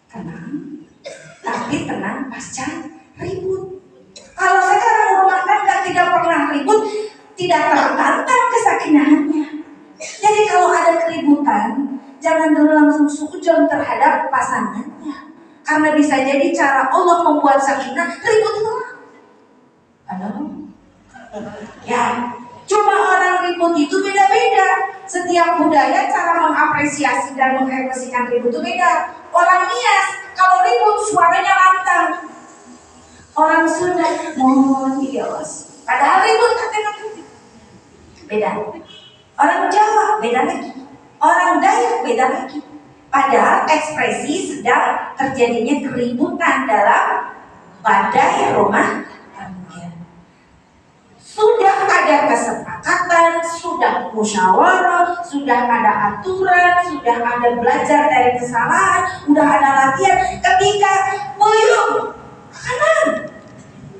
tenang, tapi tenang pasca ribut. Kalau sekarang rumah tangga tidak pernah ribut, tidak tertantang kesakinahannya. Jadi kalau ada keributan, jangan dulu langsung suudzon terhadap pasangannya, karena bisa jadi cara Allah membuat sakinah ribut terus. Halo? Ya, cuma orang ribut itu beda-beda. Setiap budaya cara mengapresiasi dan mengekspresikan ribut itu beda. Orang Nias kalau ribut suaranya lantang. Orang Sunda mohon diawas. Padahal ribut katanya beda. Orang Jawa beda lagi. Orang Dayak beda lagi. Padahal ekspresi sedang terjadinya keributan dalam badai rumah tangga. Sudah ada kesepakatan, sudah musyawarah, sudah ada aturan, sudah ada belajar dari kesalahan, sudah ada latihan. Ketika belum kanan,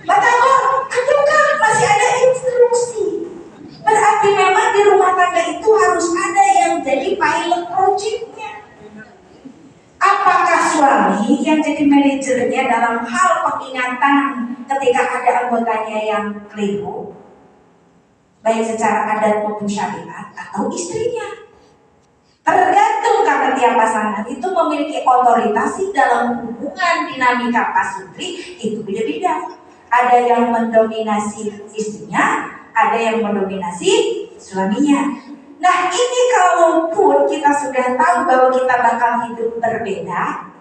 batagor, ketukan, masih ada instruksi. Berarti memang di rumah tangga itu harus ada yang jadi pilot projectnya. Apakah suami yang jadi manajernya dalam hal pengingatan ketika ada anggotanya yang keliru, baik secara adat maupun syariat, atau istrinya? Tergantung, karena tiap pasangan itu memiliki otoritas dalam hubungan dinamika pasutri itu beda-beda. Ada yang mendominasi istrinya, ada yang mendominasi suaminya. Nah ini kalaupun kita sudah tahu bahwa kita bakal hidup berbeda,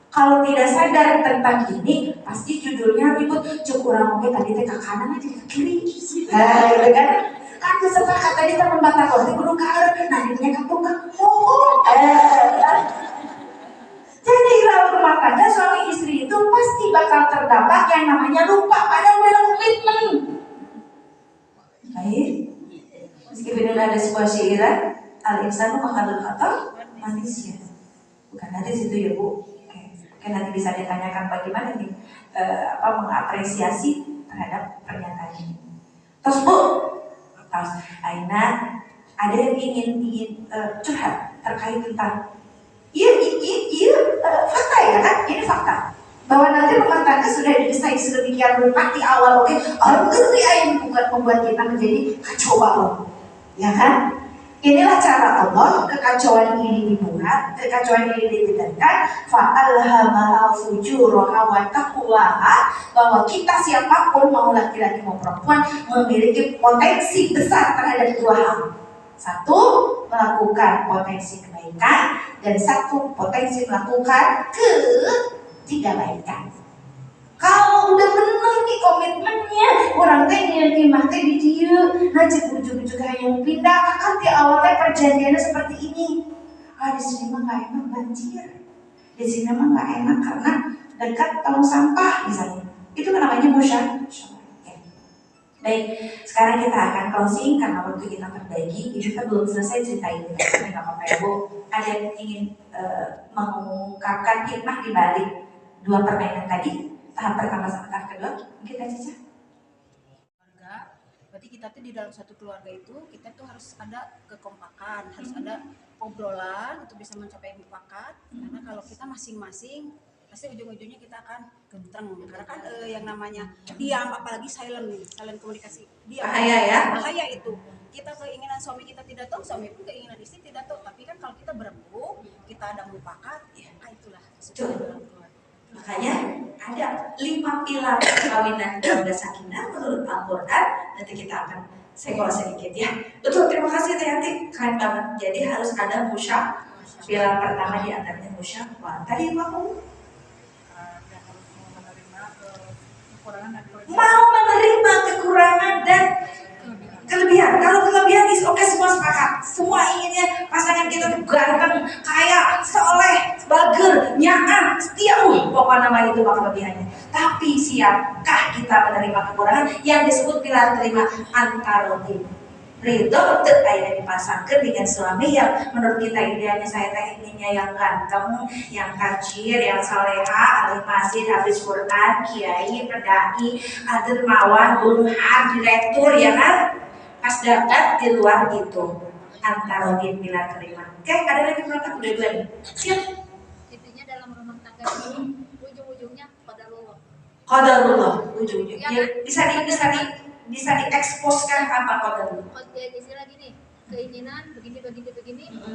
kalau tidak sadar tentang ini, pasti judulnya ribut. Cukuran mungkin tadi ke kanan aja ke kiri. Gitu kan? Kan sepakat tadi teman batagor di gunung kaler, nah dia ke tukang. Jadi dalam rumah tangga suami istri itu pasti bakal terdapat yang namanya lupa pada dalam komitmen. Baik. Meskipun ada sebuah syairan, al-insanu makhluk khata manusia. Bukan ada situ ya Bu. Kan nanti bisa ditanyakan bagaimana nih mengapresiasi terhadap pernyataan ini. Terus Bu, terus Aina ada yang ingin curhat terkait tentang fakta ya kan? Ini fakta bahwa nanti rumah tangga sudah didesain sedemikian rupa di awal. Oke, orang ngeri yang membuat kita menjadi kacau balau, ya kan? Inilah cara Allah kekacauan ini dibuat, kekacauan ini ditekankan. Fa'alhamaha fujuraha wa taqwaha, bahwa kita siapapun mau laki-laki mau perempuan memiliki potensi besar terhadap dua hal. Satu, melakukan potensi kebaikan, dan satu, potensi melakukan ketidakbaikan. Kalau udah bener nih komitmennya, orang teh yang mati di dia, najib ujung-ujung yang pindah, kan di awalnya perjanjiannya seperti ini. Di sini mah nggak enak banjir, di sini mah nggak enak karena dekat tong sampah misalnya. Itu namanya musyawarah. Baik, sekarang kita akan closing karena waktu kita terbagi. Ini kita belum selesai cerita ini, tapi nggak apa-apa ya Bu. Ada yang ingin mengungkapkan hikmah di balik dua permainan tadi? Tahap pertama sama tahap kedua, mungkin Kak Cica? Keluarga, berarti kita tuh di dalam satu keluarga itu kita tuh harus ada kekompakan, harus ada obrolan untuk bisa mencapai mufakat. Karena kalau kita masing-masing pasti ujung-ujungnya kita akan genteng. Karena kan yang namanya diam, apalagi silent komunikasi. Diam. Bahaya ya? Bahaya itu. Kita keinginan suami kita tidak tahu, suami pun keinginan istri tidak tahu. Tapi kan kalau kita berembuk, kita ada mufakat, ya itulah sesuatu dalam keluarga. Makanya ada 5 pilar perkawinan keluarga sakinah menurut Al-Quran. Nanti kita akan senggol sedikit ya. Betul, terima kasih Teh Yanti, keren banget. Jadi harus ada musyawarah. Pilar pertama di antaranya musyawarah. Tadi mau menerima kekurangan dan kelebihan. Kalau kelebihan is oke, semua sepakat. Semua inginnya pasangan kita tuh ganteng, kaya, soleh, bager, nyaan. terima kelebihannya. Tapi siapkah kita menerima kekurangan? Yang disebut pilar kelima, antarodin. Ridho untuk ayah dipasangkan dengan suami yang menurut kita idealnya saya inginnya yang ganteng, yang tajir, yang soleha, ahli masjid, habis Quran, kiai, pendai, dermawan, burhan, direktur, ya kan? Pas dapat di luar itu antarodin pilar kelima. Oke, ada lagi perangkat udah dua nih. Siap. Intinya dalam rumah tangga ini ujung-ujungnya qadarullah. Qadarullah ujungnya. Ya, bisa dieksposkan apa qadarullah? Kayak istilah gini, keinginan begini,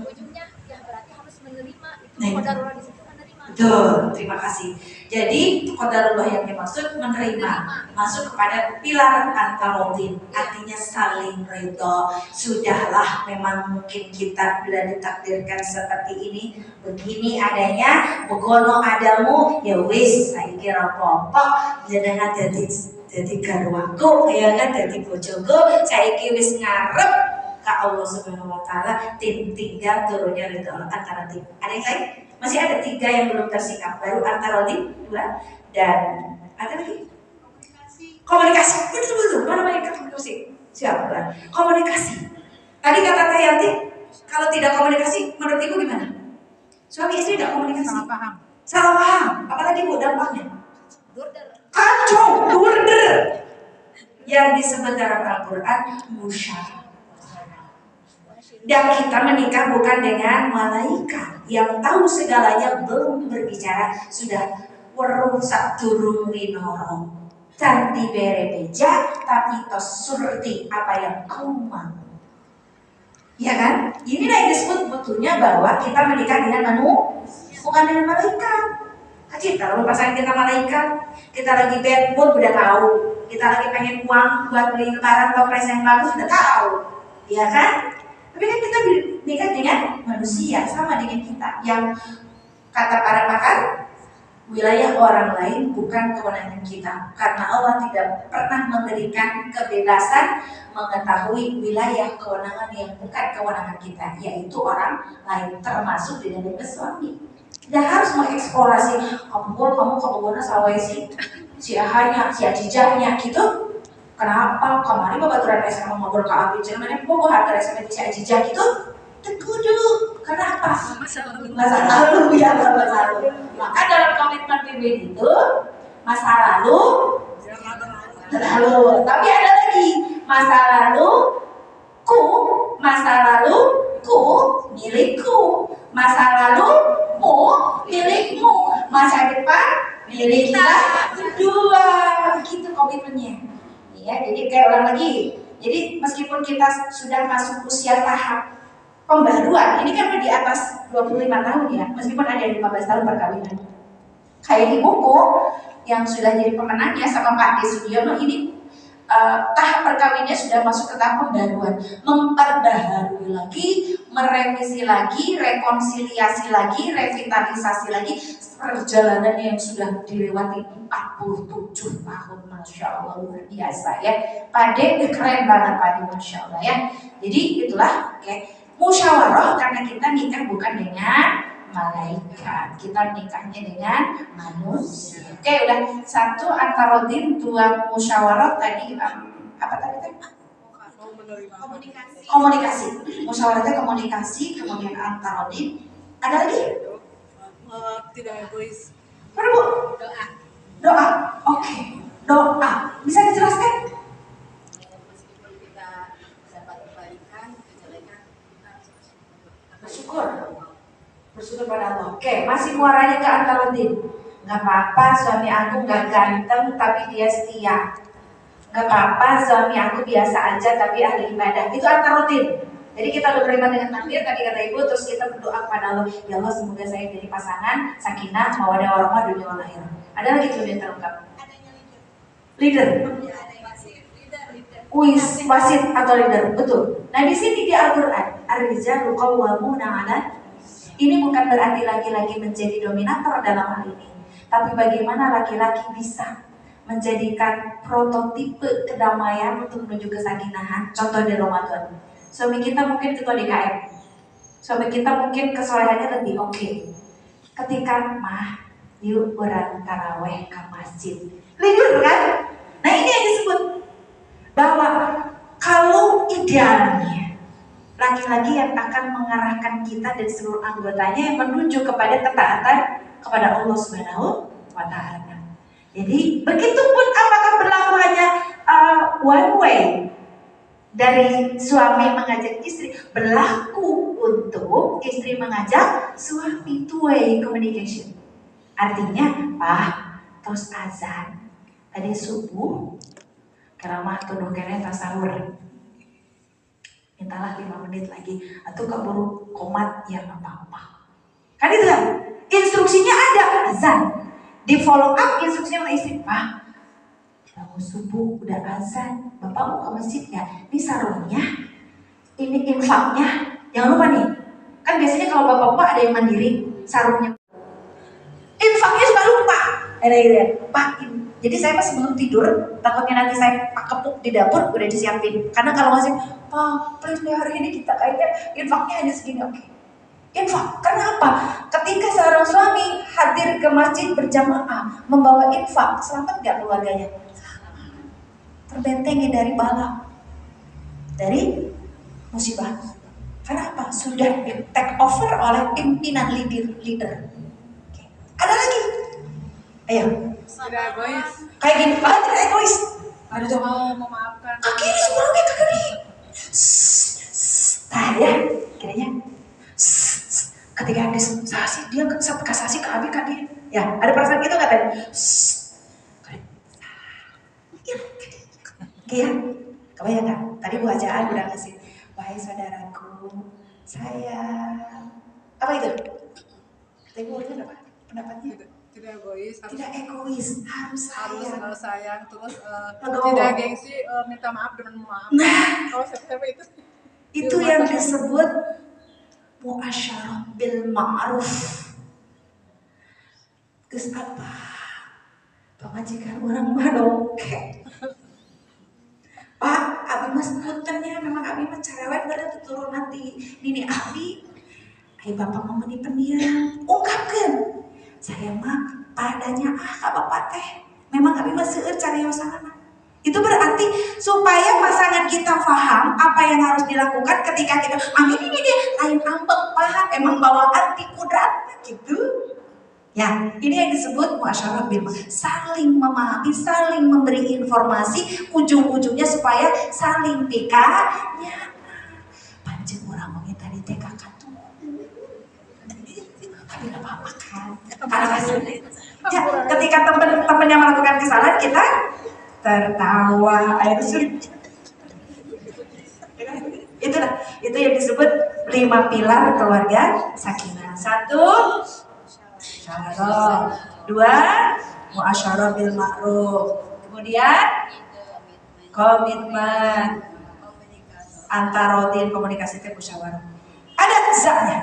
ujungnya ya berarti harus menerima itu Nah, qadarullah di situ menerima. Betul, terima kasih. Jadi qadarullah yang dimaksud menerima, masuk kepada pilar antarodin, artinya saling ridho. Sudahlah, memang mungkin kita bila ditakdirkan seperti ini, begini adanya, begono adamu, ya wis, saya kira pokok, jangan jadi garwaku, ya kan, jadi bojoku, saya wis ngarep ke Allah Subhanahu Wa Taala, tinggal turunnya ridho antara tim. Ada yang lain? Masih ada 3 yang belum tersikap, baru antarodin 2 dan ada lagi komunikasi. Betul, mana banyak komunikasi? Siapa? Komunikasi. Tadi kata Teh Yanti, kalau tidak komunikasi, menurut Ibu gimana? Suami istri tidak komunikasi? Salah paham. Apalagi Bu dampaknya? Kacau, durder. Yang disebut dalam Al-Quran musyawarah. Dan kita menikah bukan dengan malaikat yang tahu segalanya, belum berbicara sudah weruh saturung winoro dan dibere beja tapi tos surti apa yang kau mau. Ya kan? Inilah yang disebut betulnya bahwa kita menikah dengan manusia, bukan dengan malaikat. Kecil kalau pasangan kita malaikat, kita lagi bad mood udah tahu, kita lagi pengen uang buat beli lebaran atau present yang bagus udah tahu, ya kan? Tapi kan kita nikah dengan manusia, sama dengan kita. Yang kata para pakar, wilayah orang lain bukan kewenangan kita. Karena Allah tidak pernah memberikan kebebasan mengetahui wilayah kewenangan yang bukan kewenangan kita, yaitu orang lain, termasuk di dalam suami. Tidak harus mengeksplorasi, kamu kebunnya sawah sih, si ahanya, si ajijahnya gitu. Kenapa kemarin babaturan SMA ngobrol ke Abi Jerman mau harga SMA di Ajijah gitu tegudu. Kenapa? Masa lalu ya, masa lalu. Maka dalam komitmen PBB itu masa lalu terlalu. Tapi ada lagi masa lalu ku milikku, masa lalu milikmu, masa depan milik kita berdua. Gitu komitmennya. Ya, jadi kayak orang lagi. Jadi meskipun kita sudah masuk usia tahap pembaruan, ini kan di atas 25 tahun ya, meskipun ada yang 15 tahun perkawinan. Kayak di buku yang sudah jadi pemenangnya sama Pak D. Sudiono ini tahap perkawinannya sudah masuk ke tahap pembaruan, memperbaharui lagi, merevisi lagi, rekonsiliasi lagi, revitalisasi lagi perjalanan yang sudah dilewati 47 tahun, Masya Allah, luar biasa ya. Pade keren banget Pade, Masya Allah ya. Jadi itulah musyawarah, karena kita nikah bukan dengan malaikat, kita nikahnya dengan manusia. Oke, udah 1 antarodin, 2 musyawarah, tadi apa tadi teh? Komunikasi. Musyawarahnya komunikasi, kemudian antarodin. Ada lagi? Tidak egois. Mana Bu? Doa. Oke. Doa. Bisa dijelaskan? Meskipun kita dapat kebaikan, kejelekan, kita bersyukur pada Allah. Oke, masih muaranya ke antarodin. Gak apa-apa suami aku gak ganteng tapi dia setia. Gak apa-apa suami aku biasa aja tapi ahli ibadah. Itu antarodin. Jadi kita berterima dengan takdir tadi kata Ibu, terus kita berdoa kepada Allah, ya Allah semoga saya jadi pasangan sakinah mawaddah warahmah dunia wal akhirah. Ada lagi tuh yang terungkap. Leader. Wasit atau leader, betul. Nah di sini di Al-Quran, ar-rijalu qawwamuna 'ala. Ini bukan berarti laki-laki menjadi dominator dalam hal ini, tapi bagaimana laki-laki bisa menjadikan prototipe kedamaian untuk menuju kesakinahan. Contoh di Ramadan, suami kita mungkin ketua DKM, suami kita mungkin kesolehannya lebih oke. Ketika yuk orang taraweh ke masjid. Liur kan? Nah ini yang disebut bahwa kalau idealnya laki-laki yang akan mengarahkan kita dan seluruh anggotanya yang menuju kepada ketaatan kepada Allah Subhanahu wa Ta'ala. Jadi begitupun apakah berlaku hanya one way dari suami mengajak istri, berlaku untuk istri mengajak suami, two way communication. Artinya, Pak, terus azan tadi subuh keramah tuduh kene tas sahur, mintalah 5 menit lagi atau keburu komat ya apa-apa. Kan itu kan instruksinya ada azan, di follow up instruksinya oleh istri, Pak mau subuh udah azan, bapak mau ke masjid ya, ini sarungnya, ini infaknya, jangan lupa nih, kan biasanya kalau bapak-bapak ada yang mandiri sarungnya, infaknya suka lupa, ada gitu ya, Pak. Jadi saya pas sebelum tidur, takutnya nanti saya kepuk di dapur, udah disiapin. Karena kalau ngasih, Pak, please nih hari ini kita kayaknya infaknya hanya segini, oke. Infak, karena apa? Ketika seorang suami hadir ke masjid berjamaah, membawa infak, selamat gak keluarganya? Terbentengi dari bala, dari musibah. Karena apa? Sudah di take over oleh pimpinan leader. Oke. Ada lagi? Ayo. Tidak egois. Kayak gini, tidak egois. Ada tuh mau memaafkan. Kaki suaranya ke kiri. Nah ya, kiranya. Ketika disensasi, dia kasasi ke abi kan dia. Ya, ada perasaan gitu nggak tadi? Oke ya, kebayang nggak? Tadi Bu Ajaan udah ngasih, wahai saudaraku, saya apa itu? Tadi Bu apa? Pendapatnya? Tidak egois. Tidak egois, harus sayang. Terus Legowo. tidak gengsi, minta maaf dengan maaf. Nah, Kalau siapa itu yang disebut muasyarah bil ma'ruf. Terus apa? Pemajikan orang madongke. Pak, abi mas puntennya memang abi mas cerewet berarti turun nanti. Nini abi, ayo bapak mau meni pendiam, ungkapkan. Saya mah padanya kak bapak teh. Memang abi mas seueur cariosanana. Itu berarti supaya pasangan kita paham apa yang harus dilakukan ketika kita ini lain ambek paham emang bawaan ti kudrat gitu. Ya, ini yang disebut muasyarah bil ma'ruf, saling memahami, saling memberi informasi, ujung-ujungnya supaya saling pikanya. Pancen orang mau tadi TK tuh, tapi nggak apa-apa kan? Karena ya, ketika teman-temannya melakukan kesalahan kita tertawa, itu yang disebut 5 pilar keluarga sakinah. 1. Muasyarah. 2. Muasyarah bil ma'ruf. Kemudian komitmen antara rutin komunikasi dan musyawarah. Ada zaknya.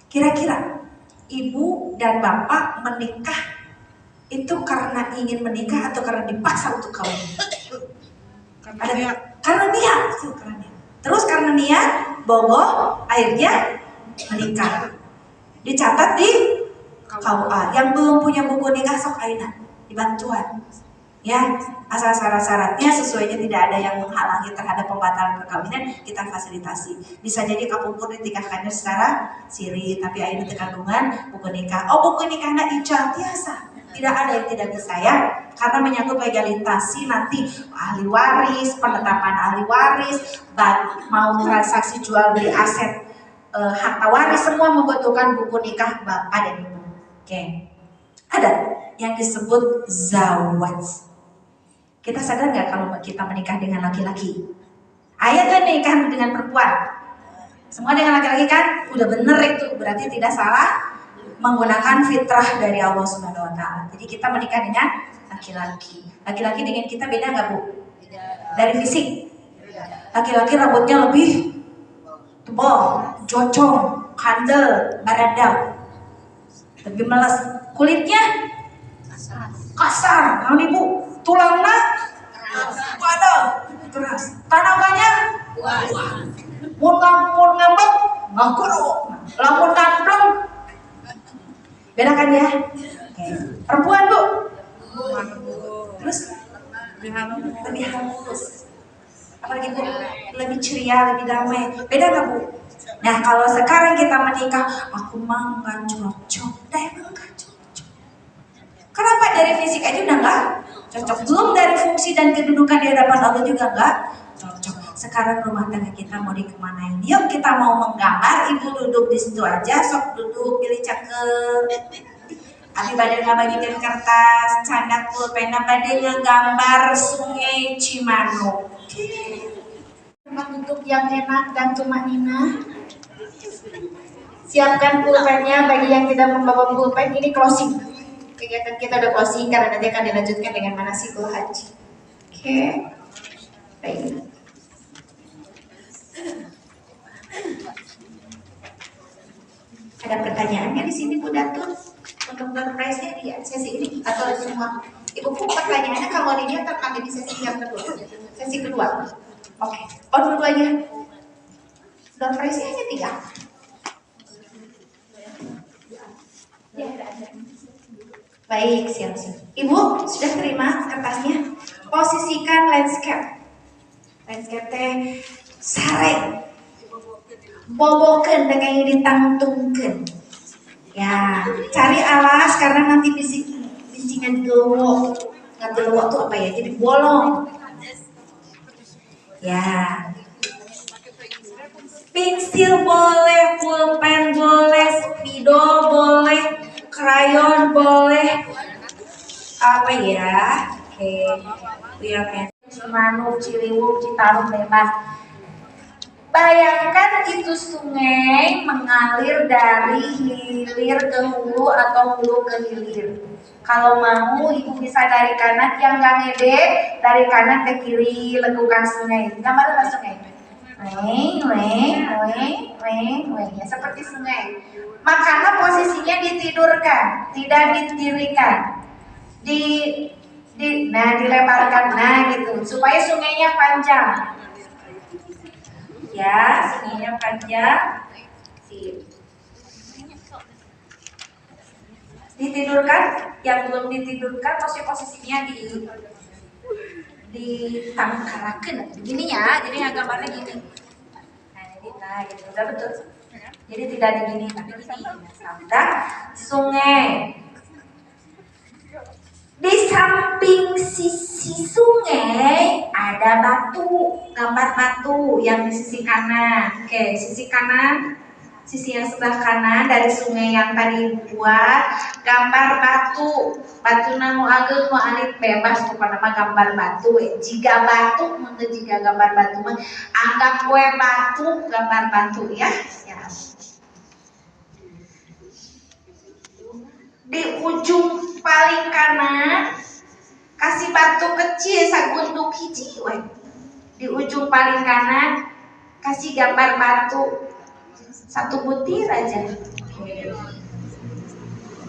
Kira-kira ibu dan bapak menikah itu karena ingin menikah atau karena dipaksa untuk kawin? Karena niat. Terus karena niat, bogoh, akhirnya menikah. Dicatat di KUA. Yang belum punya buku nikah sok aina dibantuan. Ya, asal syarat-syaratnya sesuainya tidak ada yang menghalangi terhadap pembatalan perkawinan, kita fasilitasi. Bisa jadi kapungkur dinikahkannya secara siri, tapi aina terkandungan buku nikah. Oh, buku nikahnya ijab biasa. Tidak ada yang tidak bisa ya, karena menyangkut legalitasi nanti ahli waris, penetapan ahli waris, mau transaksi jual beli aset harta waris semua membutuhkan buku nikah bapak dan ibu. Oke. Ada yang disebut zawaj. Kita sadar nggak kalau kita menikah dengan laki-laki? Ayat kan nikah dengan perempuan. Semua dengan laki-laki kan? Udah bener itu, berarti tidak salah menggunakan fitrah dari Allah Subhanahu wa Ta'ala. Jadi kita menikah dengan laki-laki. Laki-laki dengan kita beda nggak Bu? Dari fisik. Laki-laki rambutnya lebih tebal, jocong, kandel, baradau, lebih meles. Kulitnya kasar, nah ibu, tulangnya padat, keras. Tanamannya mun ngambek, ngakuru, lamun kampleng. Beda kan ya? Perempuan Bu. Bu. Terus Lebih halus. lebih halus. Apalagi Bu, lebih ceria, lebih damai. Beda nggak Bu? Nah kalau sekarang kita menikah, aku mah nggak cocok, emang nggak cocok. Kenapa? Dari fisik aja udah nggak cocok. Belum dari fungsi dan kedudukan di hadapan Allah juga nggak cocok. Sekarang rumah tangga kita mau dikemanain? Yuk kita mau menggambar, ibu duduk di situ aja, sok duduk, pilih cakep. Abi badai ngabagikan kertas, candak pulpena badai ngegambar sungai Cimanuk. Tempat duduk yang enak dan tumanina. Siapkan pulpennya bagi yang tidak membawa pulpen. Ini closing. Kegiatan kita udah closing karena nanti akan dilanjutkan dengan manasikul haji. Oke. Baik. Ada pertanyaannya di sini Bu Datuk untuk surprise-nya di sesi ini atau semua? Ibu Bu, pertanyaannya kalau dilihat akan di sesi yang kedua. Sesi kedua. Oke. Oh dua-duanya. Surprise-nya hanya 3. Ya, ada. Baik, siap-siap. Ibu sudah terima kertasnya. Posisikan landscape. Landscape teh sare. Bobokeun dengan yang ditangtungkeun. Ya, cari alas karena nanti bisingan gelowo. Nggak gelowo tuh apa ya? Jadi bolong. Ya. Pensil boleh, pulpen boleh, spidol boleh, krayon boleh. Apa ya? Oke. Biar Cimanuk, Ciliwung, Citarum bebas. Bayangkan itu sungai mengalir dari hilir ke hulu atau hulu ke hilir. Kalau mau ibu bisa dari kanan, yang gak ngede dari kanan ke kiri lekukan sungai. Gambarlah sungai. Weng. Ya, seperti sungai. Makanya posisinya ditidurkan, tidak ditirikan. Dilebarkan, gitu, supaya sungainya panjang. Ya, sungainya panjang. Sip. Ditidurkan, yang belum ditidurkan posisinya ditangkarakeun. Begini ya, jadi gambarnya gini. Nah, gitu. Udah betul. Jadi tidak begini, tapi gini. Sudah, sungai. Di samping sisi sungai ada batu, gambar batu yang di sisi kanan. Oke, sisi kanan, sisi yang sebelah kanan dari sungai yang tadi buat, gambar batu. Batu nanu ageng nu alit bebas pokoknya mah gambar batu. Jika batu, mengge jika gambar batu mah anggap kue batu, gambar batu ya. Ya. Di ujung paling kanan kasih batu kecil sagunduk hiji we. Di ujung paling kanan kasih gambar batu satu butir aja.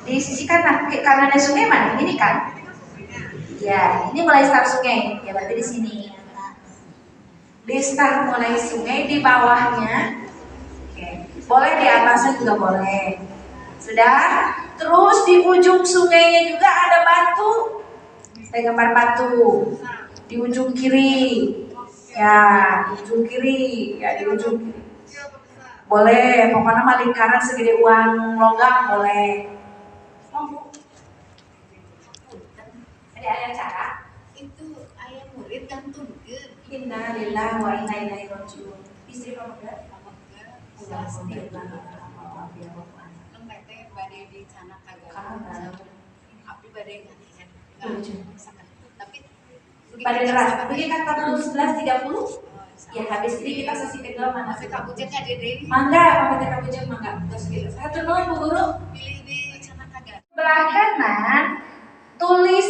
Di sisi kanan sungai mana? Ini kan? Ya, ini mulai start sungai. Ya berarti di sini. Di start mulai sungai di bawahnya. Oke. Boleh di atasnya juga boleh. Sudah? Terus di ujung sungainya juga ada batu. Saya gambar batu. Di ujung kiri. Ya, di ujung kiri. Ya, di ujung kiri. Boleh, pokoknya mah lingkaran segede uang logam boleh. Ada acara? Itu ayah murid kan tunggul. Innalillahi wa inna ilaihi raji'un. Istri kamu enggak? Lembete badai di sana kagak. Abdi badai nggak. Tapi Pada deras. Ini kan 11 30. Ya habis ini kita sesi kedua mana? tapi kabujeng nggak dede. Mangga, apa kita bujang mangga? Terus gitu. Satu nuhun Bu Guru. Pilih di sana kagak. Sebelah kanan tulis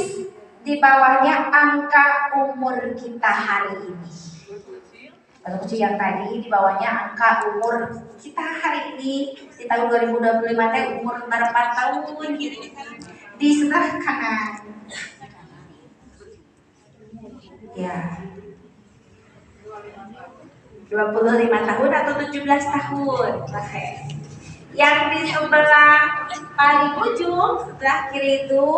di bawahnya angka umur kita hari ini. Kalau kecil yang tadi di bawahnya angka umur kita hari ini di tahun 2025 teh umur berapa tahun gitu. Di sebelah kanan. Ya. 25 tahun atau 17 tahun. Oke. Yang di sebelah paling ujung, sebelah kiri itu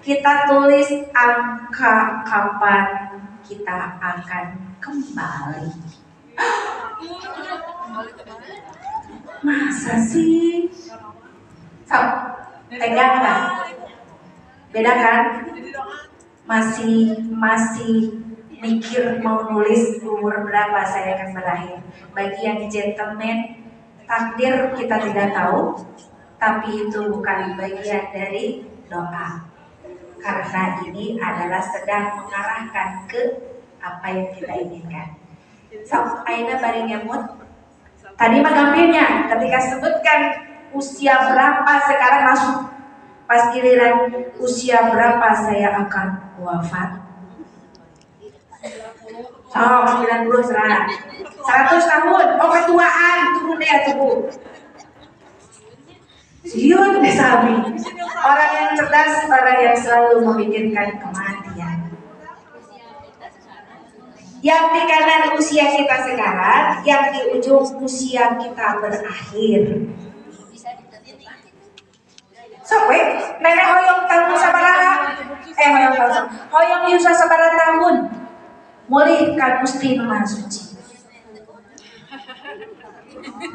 kita tulis angka kapan kita akan kembali. Masa sih? So, tegang kan? Beda kan? Masih mikir mau nulis umur berapa saya akan berakhir. Bagi yang gentleman, takdir kita tidak tahu, tapi itu bukan bagian dari doa. Karena ini adalah sedang mengarahkan ke apa yang kita inginkan. So, Aina bari ngemut. Tadi magampirnya ketika sebutkan usia berapa sekarang langsung pas giliran usia berapa saya akan wafat. Oh, 90 serah. 100 tahun, oh ketuaan, turun deh tubuh. Siun sabi. Orang yang cerdas, orang yang selalu memikirkan kematian. Yang di kanan usia kita sekarang, yang di ujung usia kita berakhir. Sope, nenek hoyong tahun sabaraha? Hoyong yusa sabaraha tahun. Mulih kan mesti numan suci.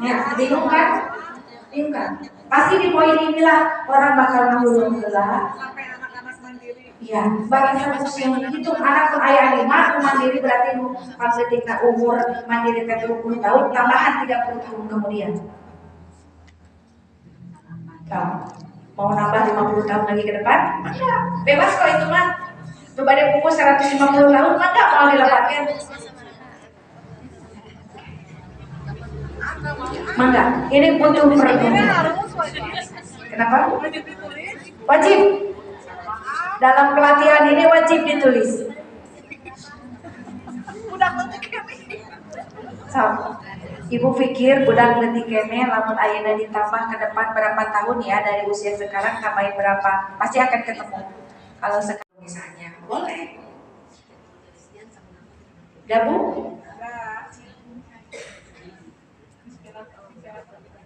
Ya, bingung kan? Bingung kan? Pasti di poin inilah orang bakal nanggung gelar. Sampai anak-anak mandiri. Iya, bagi yang itu anak ayah 5 mandiri berarti pas ketika umur mandiri 20 tahun tambahan 30 tahun kemudian. Mau nambah 50 tahun lagi ke depan? Ya, bebas kok itu mah. Coba deh umur 150 tahun maka mau dilapatkan. Mangga, ini butuh perhitungan. Kenapa? Wajib. Dalam pelatihan ini wajib ditulis. So, Ibu pikir budak letik kene lamun ayeuna ditambah ke depan berapa tahun ya dari usia sekarang tambahin berapa pasti akan ketemu. Kalau sekarang misalnya boleh. Gabung?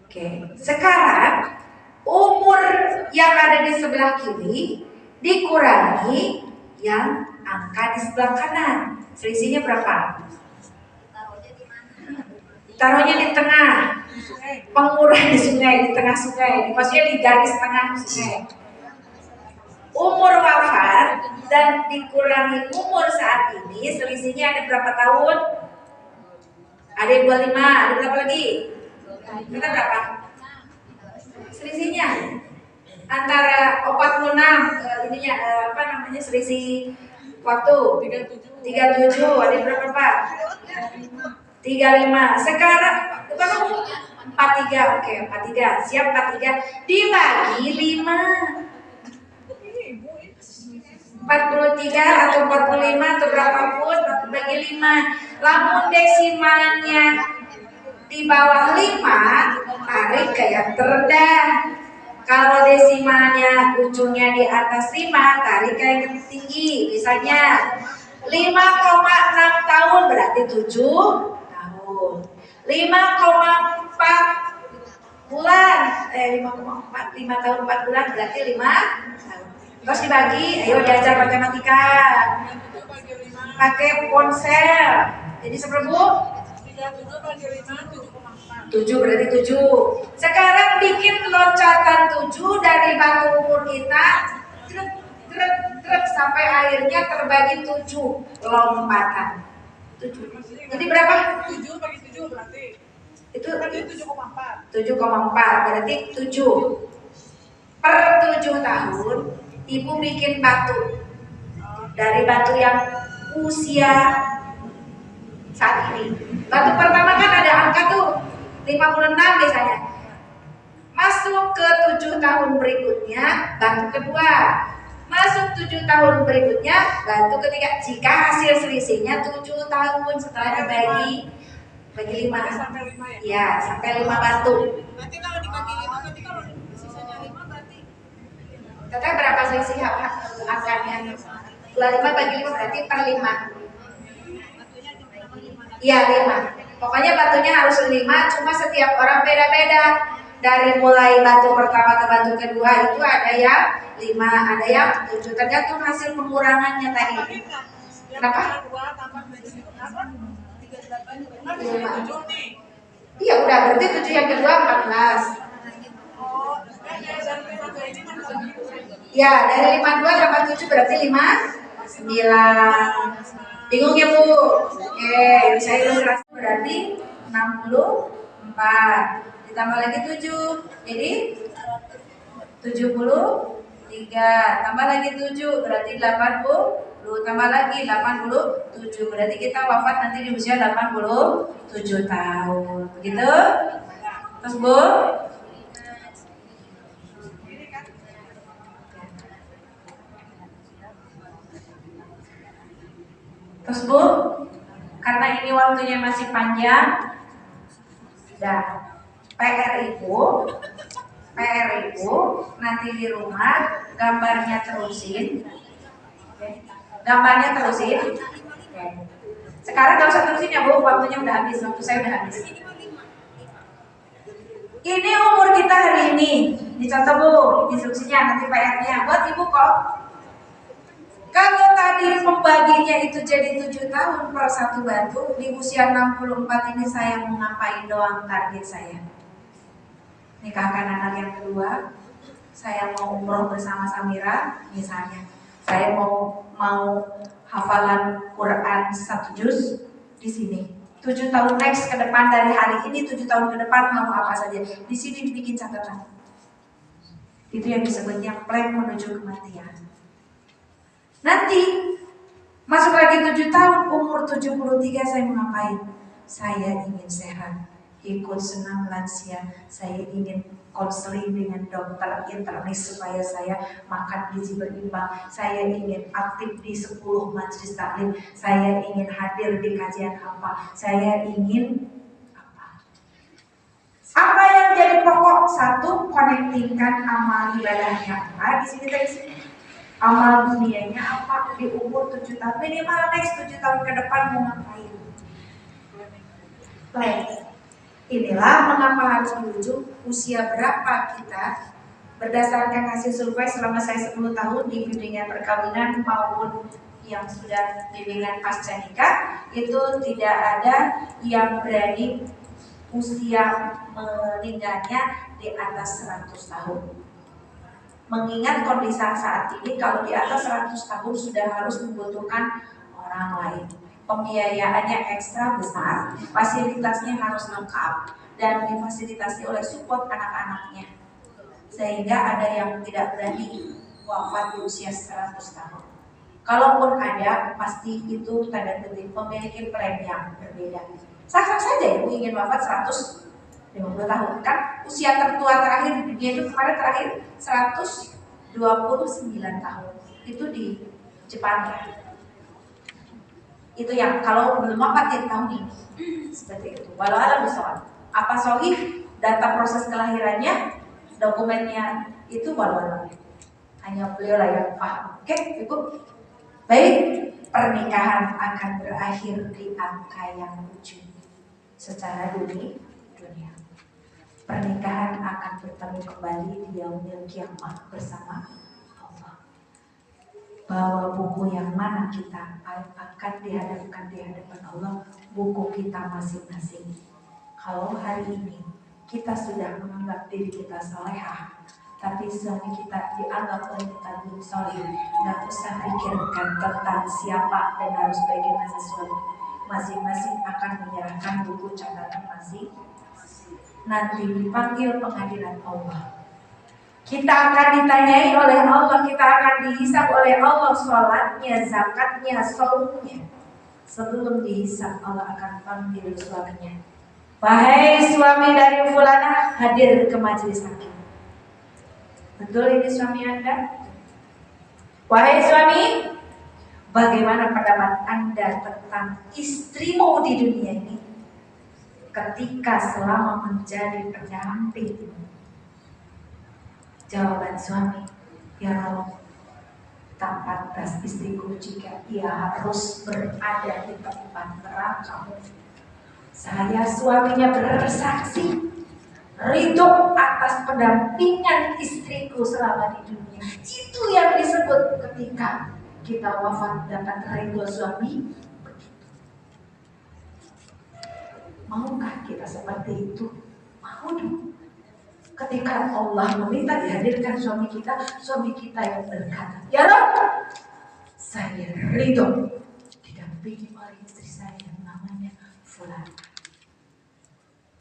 Oke, sekarang umur yang ada di sebelah kiri dikurangi yang angka di sebelah kanan. Selisihnya berapa? Taruhnya di tengah. Pengurang di sungai, di tengah sungai. Maksudnya di garis tengah sungai. Umur wafat dan dikurangi umur saat ini selisihnya ada berapa tahun? Ada yang 25, ada berapa lagi? Kita berapa? Selisihnya antara 46 ininya apa namanya selisih waktu 37 ada berapa Pak? 35 sekarang bukan 43 oke 43 siap 43 dibagi 5 43 atau 45 atau berapapun bagi 5 lamun desimalnya di bawah 5 tarik ke yang terendah. Kalau desimalnya ujungnya di atas 5 tarik ke yang tinggi. Misalnya 5,6 tahun berarti 7 tahun. 5,4 bulan 5,4 5 tahun 4 bulan berarti 5 tahun. Terus dibagi, ayo diajar matematika. Pakai ponsel. Jadi seberapa? 7 berarti 7. Sekarang bikin loncatan 7 dari batu umur kita truk sampai akhirnya terbagi 7 lompatan. 7. Jadi berapa? 7 bagi 7 berarti. Itu 7,4. 7,4 berarti 7. Per 7 tahun ibu bikin batu. Dari batu yang usia saat ini. Batu pertama kan ada angka tuh 56 misalnya. Masuk ke 7 tahun berikutnya batu kedua. Masuk 7 tahun berikutnya batu ketiga. Jika hasil selisihnya 7 tahun setelah dibagi bagi 5. Sampai 5 ya? Ya, sampai 5 batu. Berarti kalau dibagi 5 berarti kalau sisanya 5 berarti Tetap berapa selisih angkanya? 5 bagi 5 berarti per 5. Iya 5. Pokoknya batunya harus 5, cuma setiap orang beda-beda. dari mulai batu pertama ke batu kedua itu ada yang 5, ada yang 7, tergantung hasil pengurangannya tadi. Kenapa? Iya udah, berarti 7 yang kedua 14. Ya, dari 52 tambah 7 berarti 59. Bingung ya Bu? Oke, saya ilustrasi berarti 64 ditambah lagi 7, jadi 73, tambah lagi 7 berarti 80, tambah lagi 87, berarti kita wafat nanti di usia 87 tahun. Begitu? Terus Bu? Terus Bu, karena ini waktunya masih panjang, dan PR Ibu nanti di rumah gambarnya terusin, gambarnya terusin. Sekarang gak usah terusin ya Bu, waktunya udah habis, waktu saya udah habis. Ini umur kita hari ini, dicontoh Bu, instruksinya nanti PR-nya buat Ibu kok. Kalau tadi pembaginya itu jadi 7 tahun per satu batu, di usia 64 ini saya mau ngapain doang target saya? Nikahkan anak yang kedua, saya mau umroh bersama Samira misalnya. Saya mau hafalan Quran 1 juz di sini. 7 tahun next ke depan dari hari ini, 7 tahun ke depan mau apa saja. Di sini dibikin catatan. Itu yang disebutnya plan menuju kematian. Nanti masuk lagi 7 tahun, umur 73 saya mau ngapain? Saya ingin sehat, ikut senam lansia, saya ingin konseling dengan dokter internis supaya saya makan gizi berimbang, saya ingin aktif di 10 majelis taklim, saya ingin hadir di kajian apa, saya ingin apa? Apa yang jadi pokok? 1, connectingkan amal ibadahnya apa? Di sini tadi amal dunianya apa di umur 7 tahun, minimal next 7 tahun ke depan mau ngapain? Baik, inilah mengapa harus menuju usia berapa kita. Berdasarkan hasil survei selama saya 10 tahun di bimbingan perkawinan maupun yang sudah bimbingan pasca nikah, itu tidak ada yang berani usia meninggalnya di atas 100 tahun. Mengingat kondisi saat ini, kalau di atas 100 tahun sudah harus membutuhkan orang lain. Pembiayaannya ekstra besar, fasilitasnya harus lengkap, dan difasilitasi oleh support anak-anaknya. Sehingga ada yang tidak berani wafat di usia 100 tahun. Kalaupun ada, pasti itu tanda kutip memiliki plan yang berbeda. Sah-sah saja Ibu ingin wafat 150 tahun, kan usia tertua terakhir di dunia itu kemarin terakhir 129 tahun, itu di Jepang ya. Itu yang kalau belum wafat di tahun ini, seperti itu. Walau alam bisawab. Apa sahih data proses kelahirannya, dokumennya itu walau alam. Hanya beliau lah yang paham. Oke, Ibu. Baik, pernikahan akan berakhir di angka yang lucu secara dunia. Pernikahan akan bertemu kembali di yaumil kiamah bersama Allah. Bawa buku yang mana kita akan dihadapkan di hadapan Allah, buku kita masing-masing. Kalau hari ini kita sudah menganggap diri kita salehah, tapi suami kita dianggap oleh kita belum saleh, nggak usah pikirkan tentang siapa dan harus bagaimana suami. Masing-masing akan menyerahkan buku catatan masing-masing. Nanti dipanggil pengadilan Allah. Kita akan ditanyai oleh Allah, kita akan dihisab oleh Allah sholatnya, zakatnya, saumnya. Sebelum dihisab, Allah akan panggil suaminya. Wahai suami dari fulanah, hadir ke majelis hakim. Betul ini suami Anda? Wahai suami, bagaimana pendapat Anda tentang istrimu di dunia ini? Ketika selama menjadi pendamping. Jawaban suami, ya Allah, tak pantas istriku jika ia harus berada di tempat neraka. Saya suaminya bersaksi, ridho atas pendampingan istriku selama di dunia. Itu yang disebut ketika kita wafat dapat ridho suami. Maukah kita seperti itu? Mau dong. Ketika Allah meminta dihadirkan suami kita yang berkata, ya Rabb, saya ridho didampingi oleh istri saya yang namanya Fulan.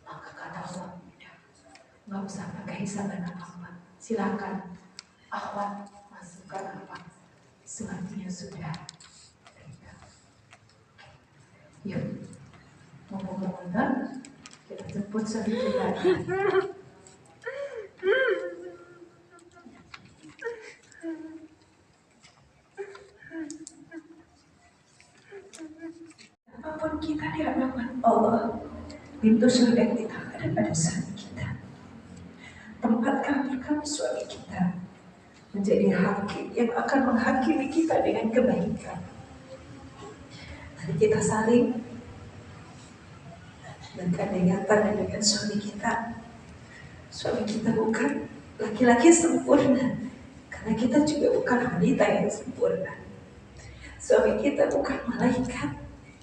Maka kata Allah, nggak usah pakai hisaban apa-apa. Silakan akhwat masukkan apa suaminya sudah. Yuk, ngomong-ngomong, kita jemput suami kita. Apapun kita di hadapan Allah, pintu surga kita ada pada suami kita. Tempatkan kami suami kita menjadi hakim yang akan menghakimi kita dengan kebaikan. Mari kita saling bergandengan tangan dengan suami kita. Suami kita bukan laki-laki sempurna, karena kita juga bukan wanita yang sempurna. Suami kita bukan malaikat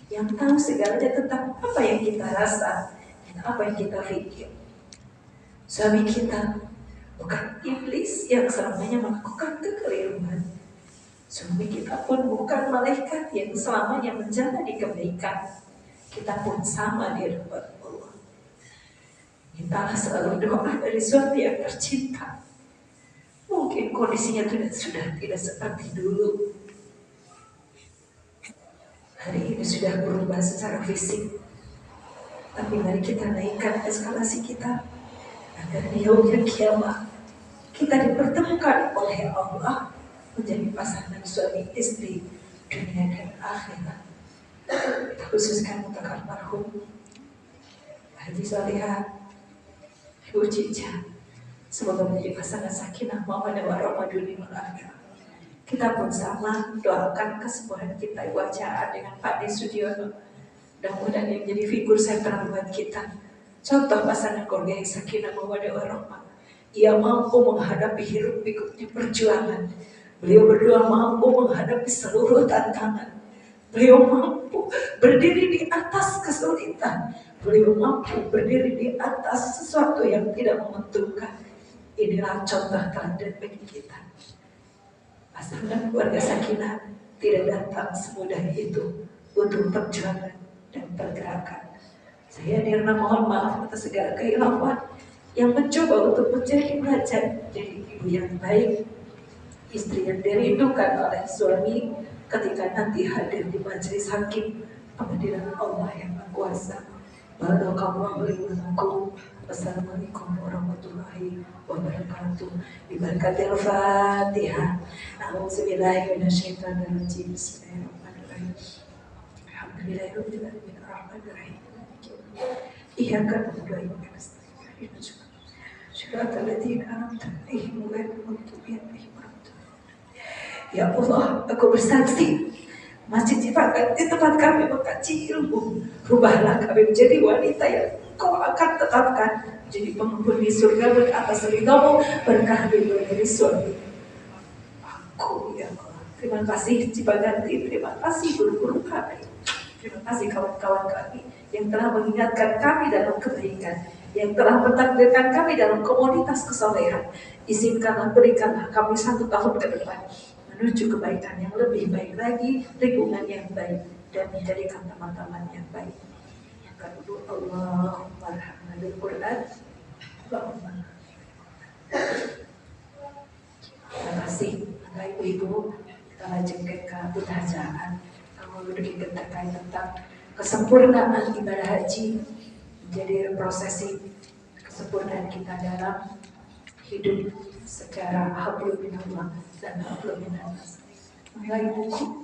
yang tahu segalanya tentang apa yang kita rasa dan apa yang kita pikir. Suami kita bukan iblis yang selamanya melakukan kekeliruan. Suami kita pun bukan malaikat yang selamanya menjalani kebaikan. Kita pun sama di hadapan Allah. Mintalah selalu doa dari suami yang tercinta. Mungkin kondisinya sudah tidak seperti dulu. Hari ini sudah berubah secara fisik, tapi mari kita naikkan eskalasi kita agar di yaumil kiamat kita dipertemukan oleh Allah menjadi pasangan suami istri dunia dan akhirat. Kita khususkan untuk almarhum Haji Solihah, Ibu Cica, semoga menjadi pasangan sakinah mawaddah warahmah dunia wal akhirat. Kita pun sama doakan kesembuhan kita wajah dengan Pak De Sudiono. Mudah-mudahan yang menjadi figur sentral buat kita. Contoh pasangan keluarga yang sakinah mawaddah warahmah. Ia mampu menghadapi hiruk pikuknya perjuangan. Beliau berdua mampu menghadapi seluruh tantangan. Beliau mampu berdiri di atas kesulitan. Beliau mampu berdiri di atas sesuatu yang tidak menguntungkan. Inilah contoh teladan bagi kita. Pasangan keluarga sakinah tidak datang semudah itu untuk perjuangan dan pergerakan. Saya Nirna mohon maaf atas segala kehilafan yang mencoba untuk menjadi belajar jadi ibu yang baik, istri yang dirindukan oleh suami ketika nanti hadir di majelis hakim pengadilan Allah yang Maha Kuasa. Barakallahu li wa lakum. Wassalamualaikum warahmatullahi wabarakatuh. Bibarakatil Fatihah. A'udzubillahi minasyaitonirrajim. Bismillahirrahmanirrahim. Alhamdulillahirabbil alamin arrahmanir rahim. Iyyaka na'budu wa iyyaka nasta'in. Shiratal ladzina an'amta 'alaihim ghairil maghdubi 'alaihim waladdallin. Ya Allah, aku bersaksi Masjid Cipatat di tempat kami mengkaji ilmu, rubahlah kami menjadi wanita yang Kau akan tetapkan menjadi penghuni surga atas ridhamu berkah dari suami. Aku ya Allah, terima kasih Cipaganti, terima kasih guru-guru kami, terima kasih kawan-kawan kami yang telah mengingatkan kami dalam kebaikan, yang telah mentakdirkan kami dalam komunitas kesolehan. Izinkanlah, berikanlah kami 1 tahun ke depan menuju kebaikan yang lebih baik lagi, lingkungan yang baik, dan menjadikan teman-teman yang baik. Yang kedua, Allahumma arhamna bil Quran. Allahumma. Terima kasih, Bapak Ibu, kita lanjutkan ke pembacaan. Kamu sedikit terkait tentang kesempurnaan ibadah haji menjadi prosesi kesempurnaan kita dalam hidup secara hablum minallah dan hablum minannas. Mulai buku